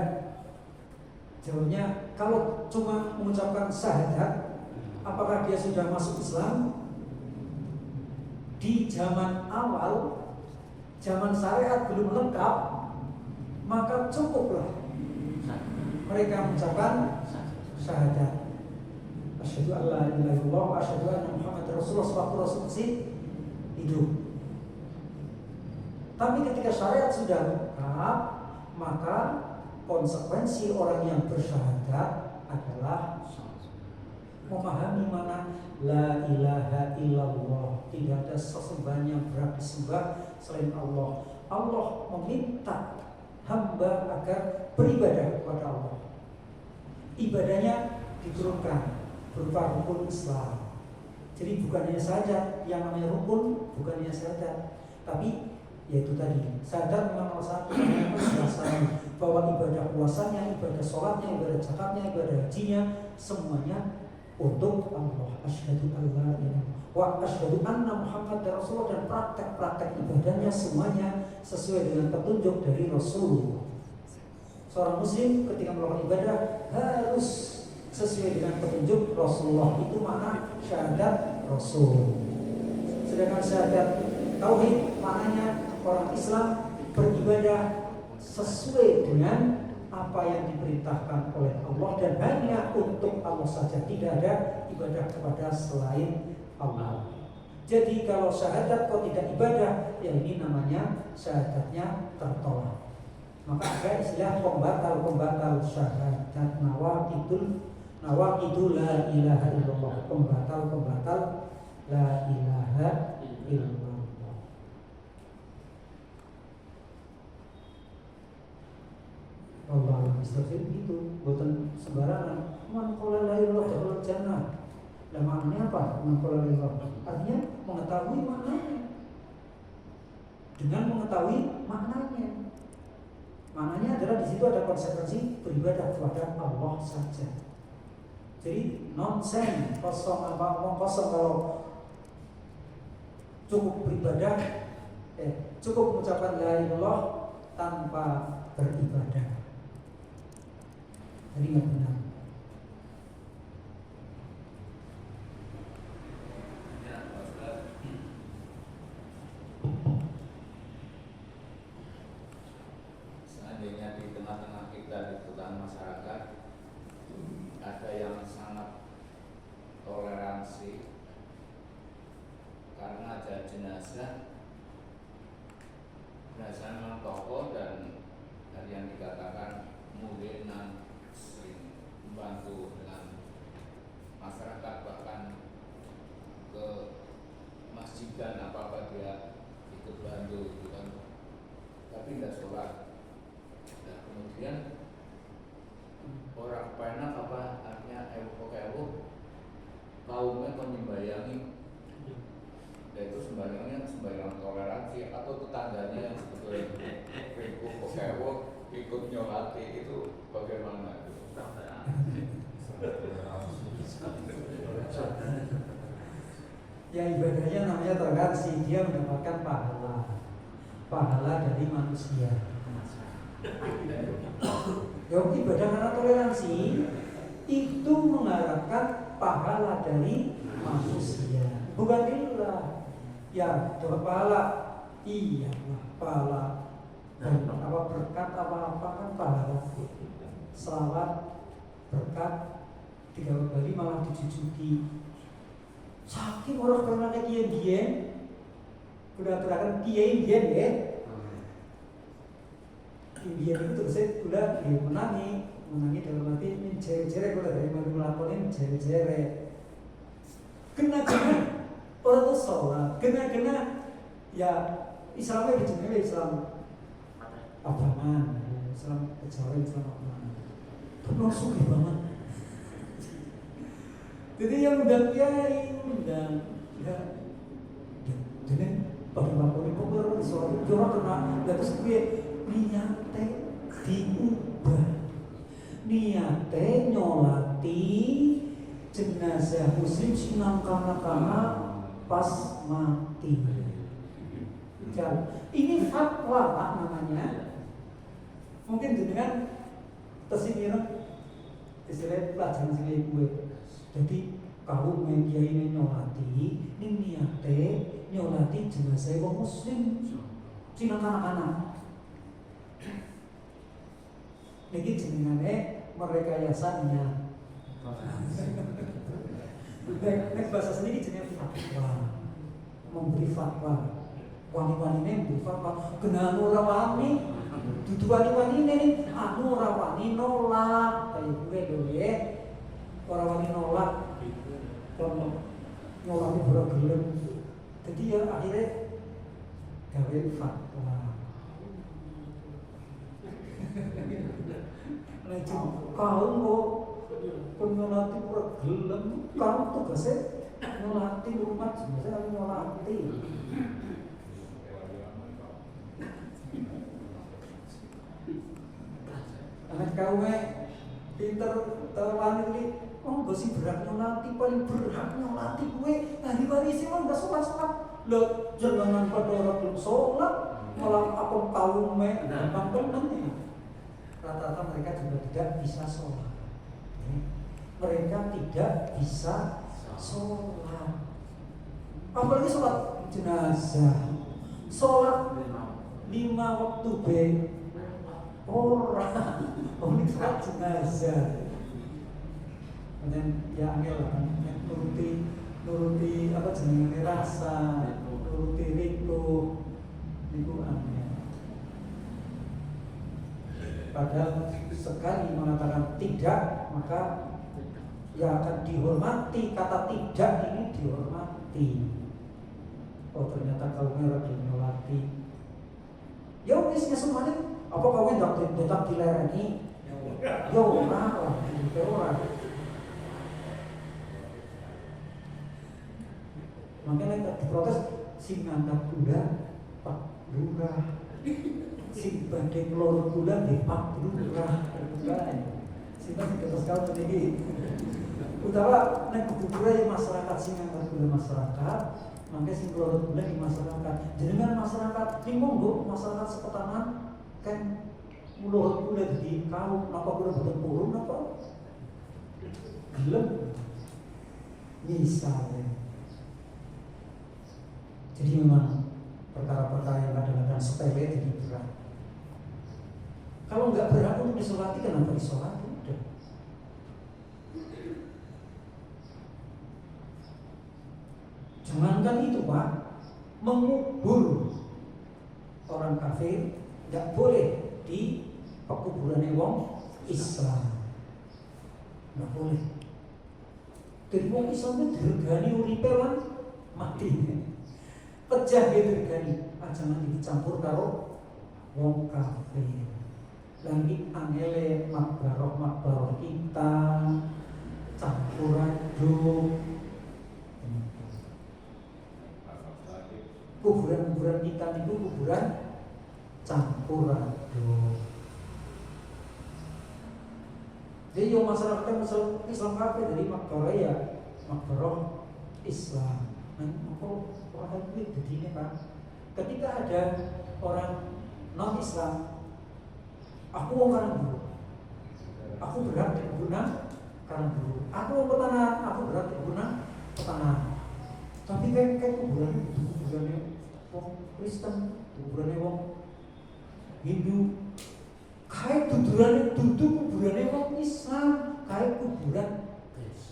jawabnya kalau cuma mengucapkan syahadat, apakah dia sudah masuk Islam? Di zaman awal, zaman syariat belum lengkap, maka cukuplah mereka mengucapkan syahadat. Asyhadu an la ilaha illallah wa asyhadu anna Muhammadar Rasulullah sewaktu Rasul masih hidup. Tapi ketika syariat sudah lengkap, maka konsekuensi orang yang bersyahadat adalah memahami mana la ilaha illallah, tidak ada sesembahan yang berhak disembah selain Allah. Allah meminta hamba agar beribadah kepada Allah. Ibadahnya diturunkan berupa rukun Islam. Jadi bukan hanya saja yang namanya rukun, bukan hanya syahadat, tapi yaitu tadi syahadat memang nomor satu, bahwa ibadah puasanya, ibadah sholatnya, ibadah zakatnya, ibadah hajinya, semuanya untuk Allah. Asyhadu an la ilaha wa asyhadu anna Muhammadar Rasulullah, dan praktek-praktek ibadahnya semuanya sesuai dengan petunjuk dari Rasulullah. Seorang muslim ketika melakukan ibadah harus sesuai dengan petunjuk Rasulullah. Itu makna syahadat Rasul. Sedangkan syahadat tauhid maknanya orang Islam beribadah sesuai dengan apa yang diperintahkan oleh Allah dan hanya untuk Allah saja, tidak ada ibadah kepada selain Allah. Jadi kalau syahadat kok tidak ibadah, ya ini namanya syahadatnya tertolak. Maka ada istilah pembatal syahadat, nawaqidul la ilaha illallah, pembatal la ilaha illallah. Allah istirahat itu bukan sembarangan. Man qala la ilaha illallah jannah. Dan maknanya apa? Man qala la ilaha, artinya mengetahui maknanya. Dengan mengetahui maknanya. Maknanya adalah di situ ada konsekuensi beribadah kepada Allah saja. Jadi nonsen, kosong kalau cukup beribadah, cukup mengucapkan la ilaha illallah tanpa beribadah. Jadi nggak benar. Seandainya di tengah-tengah kita, di tengah masyarakat, ada yang sangat toleransi karena ada jenazah memang tokoh dan dari yang dikatakan mulinan, sering membantu dengan masyarakat, bahkan ke masjid dan apa-apa dia ikut bantu gitu kan, tapi tidak sholat. Nah, kemudian orang penak apa artinya kaumnya menyembayangi, yaitu sembahyangnya sembahyang toleransi, atau tetangganya yang sebetulnya ikut nyolati, itu bagaimana itu? Ya ibadahnya namanya toleransi, dia mendapatkan pahala dari manusia. Ya ibadah karena toleransi itu mengharapkan pahala dari manusia, bukan lillah. Ya dapat pahala, iya pahala dan apa berkat apa kan pahala. Selawat berkat 3 kali malah dijujuki. Saking orang karena kiai-kiai udah terakan kiai-kiai ya. Kiai itu terus udah menangi dalam arti ini jere-jere udah dari mana melakukan jere-jere. Kena orang tuh sholat, kena ya Islamnya dijenenge Islam abangan, Islam kejawen, Islam abangan. Tapi sugih banget. Jadi yang undang kiai, undang ya, jadi pada waktu itu baru sholat itu orang kena nggak terus gue niate diubah, niate nyolati jenazah muslim sinang kana pas mati. Ini fatwa Pak namanya. Mungkin jenengan tersinggung istilah pelajaran sing gue. Jadi kalau kiai ini nyolati, ini niate nyolati jenazah wong muslim sinang anak-anak. Niki jenengane merekayasa niat. Nek bahasa sendiri jenenge fatwa. Memberi fatwa. Wani-wani ini memberi fatwa. Kena ora wani. Dudu wani-wani ini anu ora wani nolak. Kayak gue dulu ya. Ora wani nolak. Kalau nolak itu ora gelem. Jadi ya akhirnya gawe fatwa. Nek kaum kok nyolati ora gelem, kamu tugasnya nyolati umat sebenarnya nyolati. Anak kaumnya pinter terwani ini, oh gak sih berat nyolati, paling berat nyolati gue. Ahli waris emang gak sholat. Loh, jangan pada orang belum sholat, malah apa kaumnya gampang tenang ya. Rata-rata mereka juga tidak bisa sholat. Mereka tidak bisa sholat. Apalagi sholat jenazah, sholat 5 waktu orang, ini sholat jenazah. Kemudian ya angel kan, nuruti apa jenenge rasa, nuruti riko, niku angel. Padahal sekali mengatakan tidak, maka ya akan dihormati. Kata tidak ini dihormati. Oh ternyata kalau merah dinyolati. Ya wis semuanya. Apa kau tetap dilereni? Ya ora lah, ora. Makanya diprotes sing nganggap gula Pak Lurah. Sing badhe loro gula nggih Pak Lurah. Sing terus kau tinggi. Utawa nek kuburan yang masyarakat sing nganggap gula masyarakat, mangke sing loro gula di masyarakat. Jenengan masyarakat sing monggo masyarakat sepetanan kan mulut gula di kaum napa gula boten purun napa? Gelem. Misalnya. Jadi memang perkara-perkara yang kadang-kadang sepele jadi berat. Kalau nggak berat untuk disolati, kenapa disolati? Udah. Jangankan itu Pak, mengubur orang kafir nggak boleh di pekuburan wong Islam, nggak boleh. Jadi wong Islam itu dirgani uripe lan mati. Pecah gitu dirgani, jangan dicampur karo wong kafir. Lagi angele makbaroh kita campuran aduk. Kuburan kita itu kuburan campur aduk. Jadi yang masyarakat Islam kafir dari makbaroh ya makbaroh Islam. Orang itu begini Pak. Ketika ada orang non Islam, aku mau karang dulu. Aku berat di kebun karang dulu. Aku mau petana, aku berat di kebun petana. Tapi kayak kuburannya wong Kristen, kuburannya wong Hindu. Kayak kuburannya wong Islam, kayak kuburan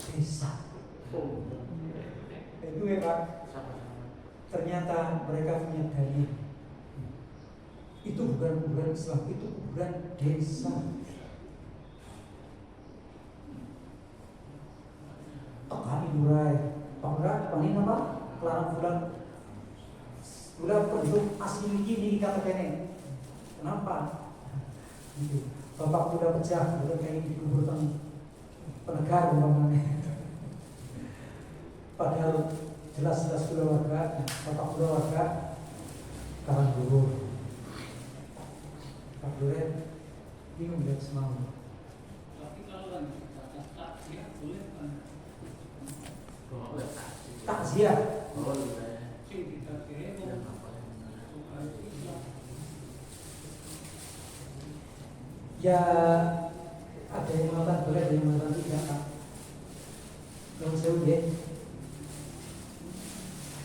desa. Itu ya Pak. Ternyata mereka punya dalil. Itu bukan kuburan Islam, itu kuburan desa. Tekani murai, Pak paling apa? Kelarang bulan bentuk asli ini kata kene. Kenapa? Bapak udah pecah, udah kayak dikubur penegar umpamanya. Padahal jelas-jelas keluarga, bapak keluarga karang guru. Pak Duren bingung lihat semua. Tapi kalau kan takziah boleh kan? Takziah. Sing ditakziah ya ada yang mengatakan boleh, ada yang mengatakan tidak. Yang saya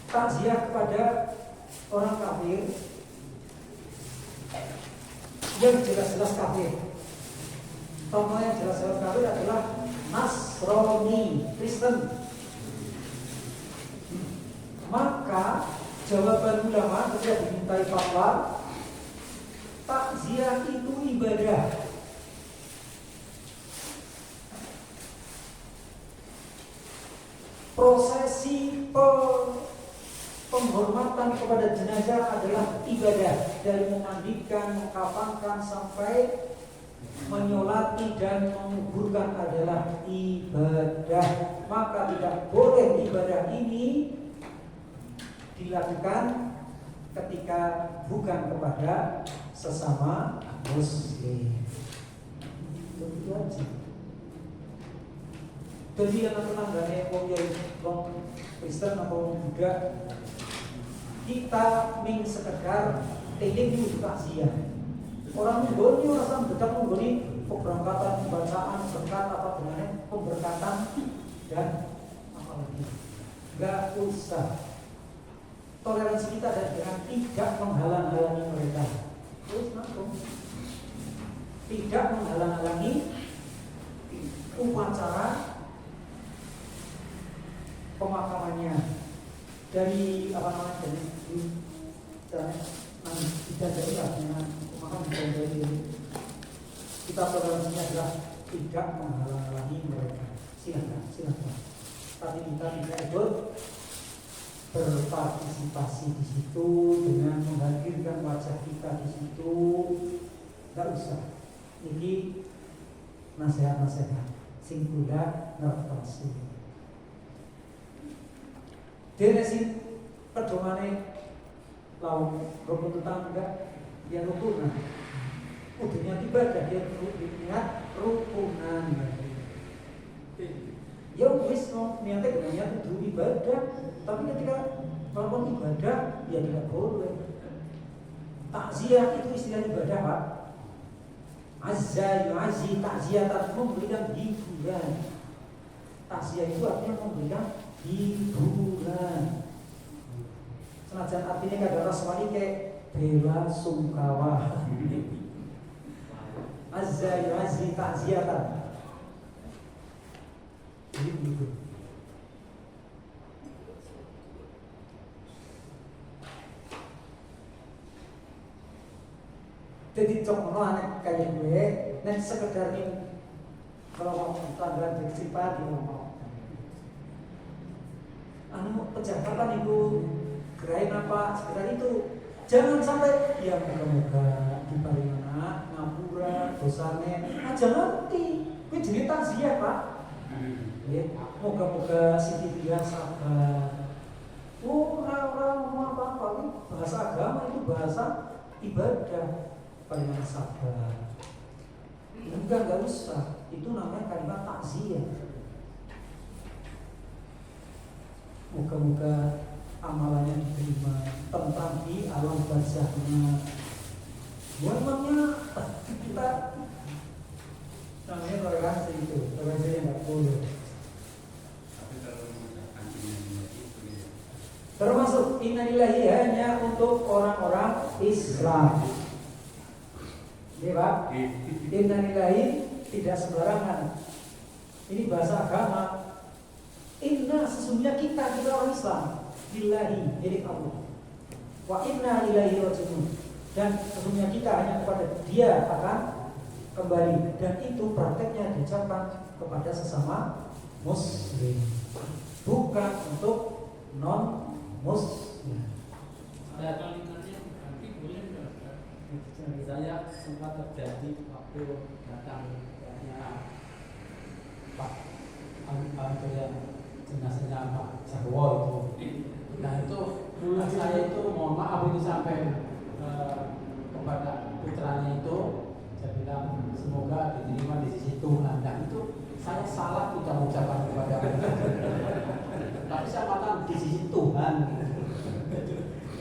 takziah kepada orang kafir yang jelas-jelas kafir. Contohnya jelas-jelas kafir adalah Nasrani, Kristen. Maka jawaban ulama ketika dimintai fatwa, takziah itu ibadah. Prosesi penghormatan kepada jenazah adalah ibadah, dari memandikan, mengkafankan sampai menyolati dan menguburkan adalah ibadah. Maka tidak boleh ibadah ini dilakukan ketika bukan kepada sesama muslim. Itu aja. Jadi yang tetanggane wong Kristen atau wong Buddha, kita ming sekedar eling di takziah. Orang menggoni orang bedak menggoni keberangkatan, pembacaan, berkat apa dengannya, pemberkatan dan apa lagi. Gak usah. Toleransi kita dan dengan tidak menghalang-halangi mereka. Terus langsung tidak menghalang-halangi upacara pemakamannya dari apa namanya dari tidak dari dengan pemakaman dari kita toleransinya adalah tidak menghalang-halangi mereka. Silakan. Tapi kita tidak ikut berpartisipasi di situ dengan menghadirkan wajah kita di situ. Tidak usah. Ini nasihat-nasihat sing kula ngertos. Dene sing pedomane lawan rukun tetangga dia rukunan. Kudunya ibadah dia niat rukunan. Ya wis niatnya niat kudu ibadah, tapi ketika melakukan ibadah ya tidak boleh. Takziah itu istilah ibadah, Pak. Azza yu'azzi takziah, memberikan hiburan. Takziah itu artinya memberikan hiburan. Senajan artinya kada rasmani kayak bela sungkawa. Azza yu'azzi takziah. Jadi begitu. Jadi contoh anak kayak gue, nek sekedar ini kalau mau pelanggan bersifat di ngomong, anu pejabatan itu gerain apa sekedar itu, jangan sampai ya moga-moga di parimana ngapura dosane, jangan nanti, gue jadi takziah Pak. Moga-moga Siti Dia sabar. Orang-orang ngomong apa-apa ini bahasa agama, itu bahasa ibadah. Kalimat sabar. Enggak usah. Itu namanya kalimat takziah. Moga-moga amalannya diterima, tentang di alam barzahnya. Memangnya kita namanya toleransi itu, toleransi yang nggak boleh. Termasuk innalillahi hanya untuk orang-orang Islam. Ini Pak, innalillahi tidak sembarangan. Ini bahasa agama. Inna sesungguhnya kita orang Islam. Lillahi milik Allah. Wa inna ilaihi raji'un. Dan sesungguhnya kita hanya kepada Dia akan kembali. Dan itu prakteknya diucapkan kepada sesama Muslim, bukan untuk non Muslim. Ada kalimatnya berarti boleh nggak? Saya sempat terjadi waktu datang Pak Anto yang jenazahnya Pak Jarwo itu. Nah itu dulu saya itu mohon maaf ini sampai kepada putranya itu saya bilang semoga diterima di sisi Tuhan. Nah itu saya salah ucapan kepada tapi saya katakan di sisi Tuhan.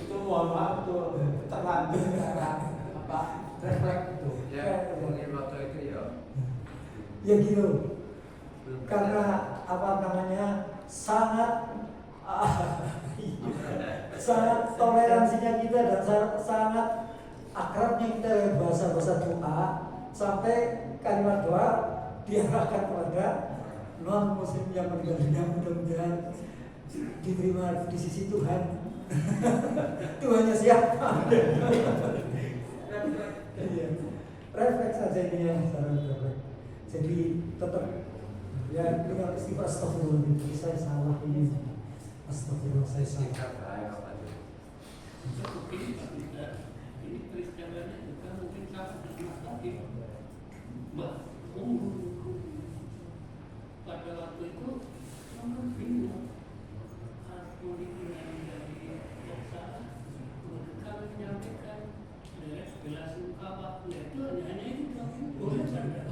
Itu mohon maaf tuh terlanjur karena apa refleks itu. Ya, mungkin waktu itu Ya gitu. Karena apa namanya sangat sangat toleransinya kita dan sangat akrabnya kita bahasa doa sampai kalimat doa diarahkan kepada non muslim yang meninggal dunia mudah-mudahan diterima di sisi Tuhan. Tuhannya siapa? Iya. Refleks saja ini yang secara refleks. Jadi tetap ya dengan istighfar, astagfirullah, saya salah ini. Astagfirullah, saya salah. Ini peristiwanya juga mungkin sama dengan tadi. Mbak, pada waktu itu kamu bingung harus menilai dari jaksa, kami menyampaikan dari bela sungkawa, itu hanya itu boleh saja.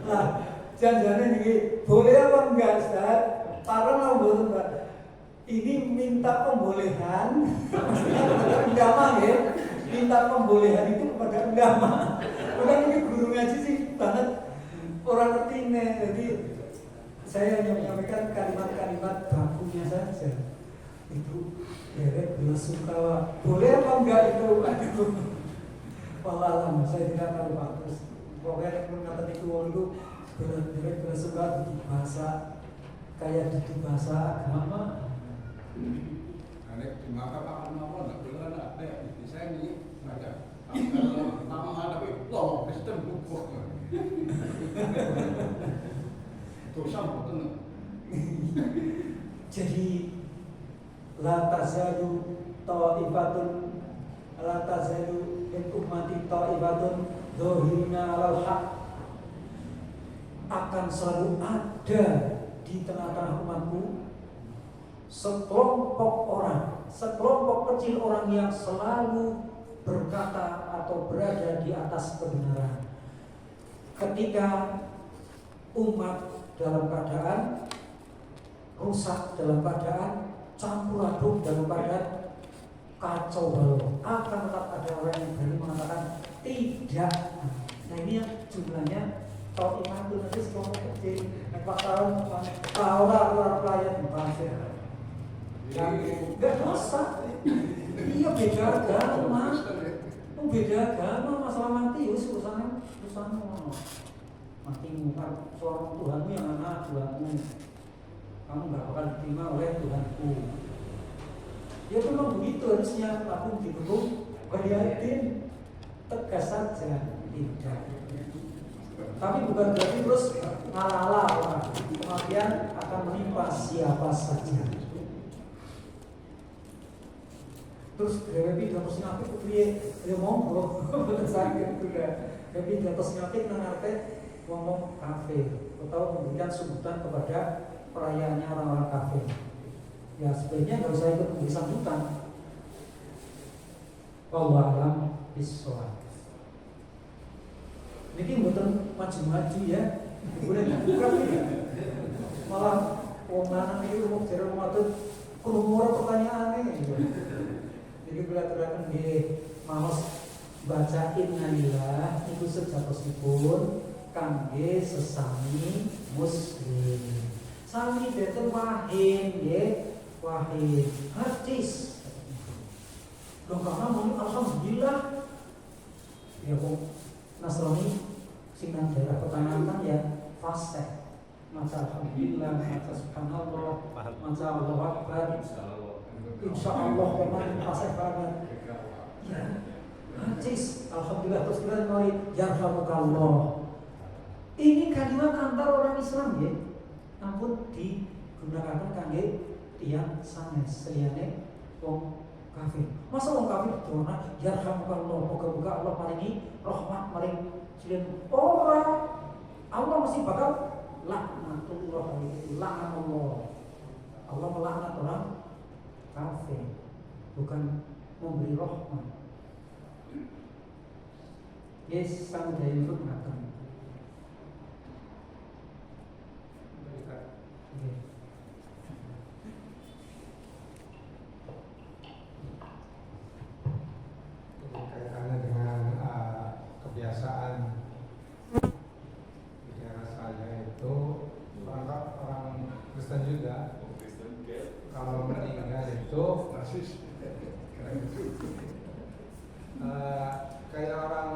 Nah, jangan-jangan ini boleh apa enggak, Ustaz? Para mau Mbak. Ini minta pembolehan, maksudnya kepada undama ya. Minta pembolehan itu kepada undama. Bukan ini guru ngaji sih banget orang ngerti nih. Jadi saya hanya menyampaikan kalimat-kalimat bakunya saja. Itu derek bela sungkawa. Boleh apa enggak itu? Aduh. Wallahualam, saya tidak tahu Pak. Terus pokoknya mengatakan itu orang itu derek bela sungkawa di bahasa kayak di bahasa agama. Anek maka pakan apa nak boleh ada di saya ini ada. Kalau nama tapi wah Kristen buku. Dosa betul. Jadi la tazalu ta'ifatun la tazalu min ummati ta'ifatun dhahirina 'alal haq, akan selalu ada di tengah-tengah umatku sekelompok kecil orang yang selalu berkata atau berada di atas kebenaran. Ketika umat dalam keadaan rusak, dalam keadaan campur aduk, dalam keadaan kacau balau, akan tetap ada orang yang berani mengatakan tidak. Nah ini yang jumlahnya kalau iman itu nanti sekelompok kecil, empat tahun orang pelayan pasir. Enggak dosa. Iya beda agama. Beda agama, masalah mati urusannya matimu kan seorang Tuhanmu yang anak Tuhanmu. Kamu enggak akan diterima oleh Tuhanku. Ya memang begitu harusnya, aku dibelum beriatin tegas saja tidak. Tapi bukan berarti terus ngalah kematian akan menimpa siapa saja. Terus Dewi dapat sinapit itu dia monggo sakit juga. Dewi dapat sinapit nangarpe ngomong kafe atau memberikan sebutan kepada perayaannya orang-orang kafe. Ya sebenarnya nggak usah ikut memberi sambutan. Wallahu a'lam bishawab. Ini bukan maju-maju ya, boleh dibuka ya. Malah wong lanang iki wong jare wong wadon kudu pertanyaan gitu. Jadi bila terangkan di maos baca innalillah itu sejatosipun kangge sesami muslim. Sami beten wahid nggih, wahid hadis. Lho karena mau alhamdulillah ya wong Nasrani sing nang daerah Pekanbaran ya fasih. Maca alhamdulillah, maca subhanallah, maca Allahu akbar. Insyaallah memang fasih banget. Ya. Hadis alhamdulillah terus kita mari yarhamukallah. Ini kalimat antar orang Islam ya. Ampun digunakan kangge tiyang sanes seliyane wong kafir. Masa wong kafir doa yarhamukallah, moga-moga Allah maringi rahmat maring cilin orang. Allah mesti bakal laknatullah alaihi, laknatullah. Allah melaknat orang kafir, bukan memberi rahmat. Yes, sang daya untuk mengatakan. Kaitannya dengan kebiasaan di daerah saya itu orang Kristen juga kalau meninggal itu kayak orang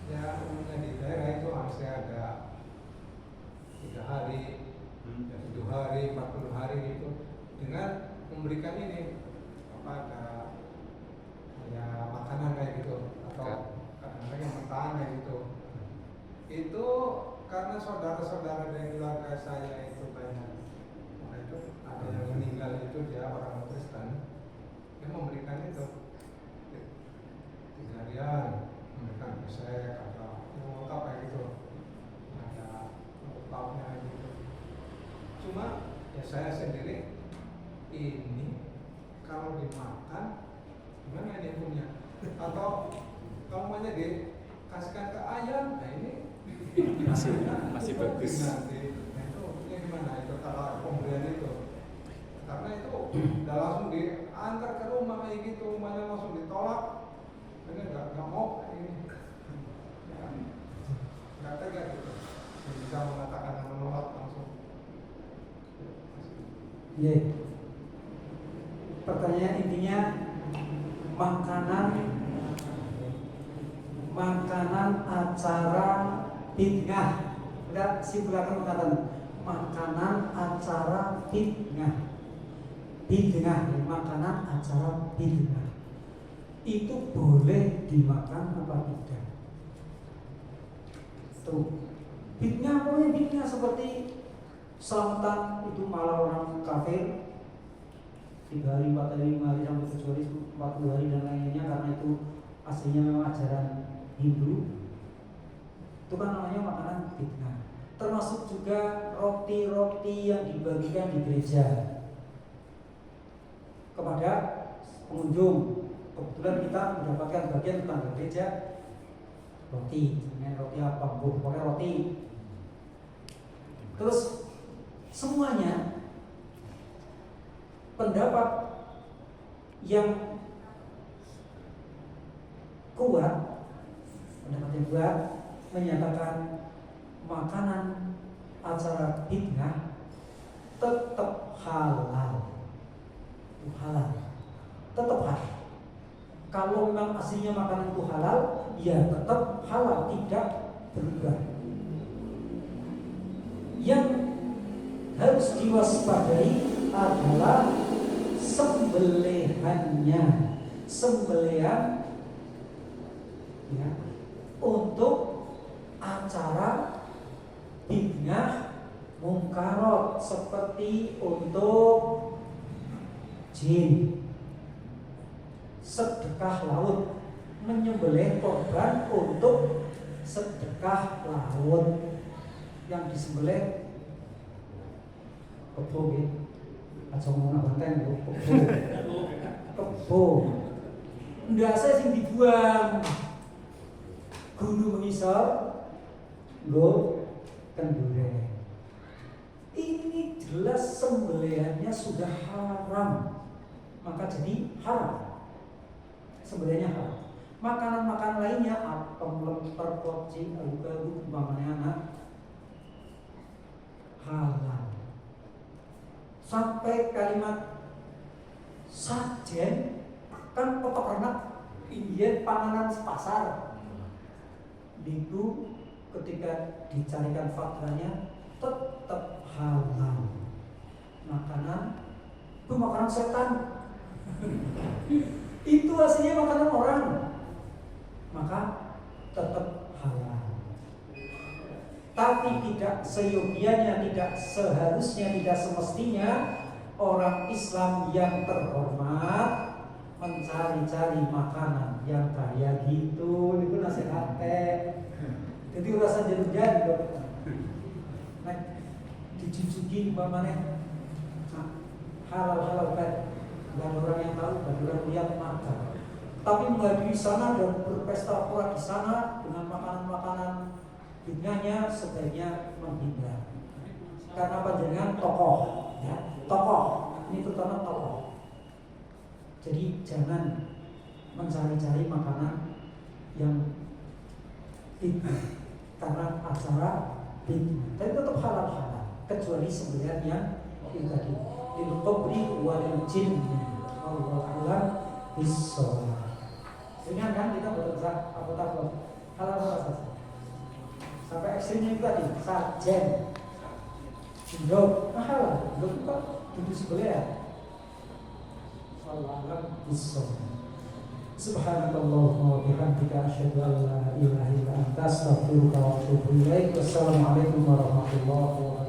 ya umumnya di daerah itu masih ada itu karena saudara-saudara dari keluarga saya itu banyak, nah itu ada yang meninggal itu dia orang Kristen, dia memberikan itu 3 harian, memberikan besek atau yang lengkap kayak gitu, ada lauknya gitu. Cuma ya saya sendiri ini kalau dimakan gimana ini punya, atau kalau banyak dikasihkan ke ayam, nah ini masih bagus. Nanti, nah itu punya gimana itu kalau pemberian itu, karena itu udah langsung diantar ke rumah kayak gitu, rumahnya langsung ditolak, ini nggak mau ini, nggak tega gitu, bisa mengatakan menolak langsung. Iya. Pertanyaan intinya makanan acara bid'ah. Enggak, silakan mengatakan makanan acara bid'ah. Bid'ah, makanan acara bid'ah. Itu boleh dimakan apa tidak? Tuh. Bid'ah boleh, bid'ah seperti selamatan itu malah orang kafir 3 hari, 4 hari, 5 hari sampai kecuali 40 hari dan lainnya, karena itu aslinya memang ajaran Hindu. Itu kan namanya makanan bid'ah. Termasuk juga roti-roti yang dibagikan di gereja kepada pengunjung. Kebetulan kita mendapatkan bagian tetangga gereja roti, roti apa, pokoknya roti. Terus semuanya pendapat yang kuat menyatakan makanan acara bid'ah tetap halal, tetap halal. Kalau memang aslinya makanan itu halal, ya tetap halal, tidak berubah. Yang harus diwaspadai adalah sembelihannya, sembelihan ya, untuk acara bid'ah mungkarot, seperti untuk jin, sedekah laut, menyembelih korban untuk sedekah laut. Yang disembelih kebo gitu, aja ngomong banteng kebo ndase sing dibuang gunu mengisor nggo kendure. Ini jelas sembelihannya sudah haram, maka jadi haram, sembelihannya haram. Makanan-makanan lainnya apem, lemper, poci, alu-alu, umpamanya anak halal. Sampai kalimat sajen kan peternak Indian panganan pasar itu ketika dicarikan faktanya tetap halal. Makanan itu makanan setan. Itu aslinya makanan orang, maka tetap halal. Tapi tidak seyogianya, tidak seharusnya, tidak semestinya orang Islam yang terhormat mencari-cari makanan yang kayak gitu. Itu nasihatnya. Jadi rasa jadi nah, dijujuki umpamanya halal kan, nggak ada orang yang tahu, nggak ada orang lihat makan. Tapi menghadiri sana dan berpesta pora di sana dengan makanan-makanan bid'ahnya sebaiknya menghindar. Karena panjenengan tokoh, ya, tokoh. Ini terutama tokoh. Jadi jangan mencari-cari makanan yang bid'ah karena acara bid'ah. Tapi tetap halal, kecuali sembelihan yang itu tadi. Lil qabri wal jin. Allahu a'lam bissawab. Ingat kan kita berusaha apa halal saja. Sampai ekstrimnya itu tadi, sajen, jindok, halal, jindok itu kan duduk sebelah. Allahu a'lam bissawab. Subhanakallahumma wa bihamdika asyhadu an la ilaha illa anta astaghfiruka wa atubu ilaik. Wassalamualaikum warahmatullahi wabarakatuh.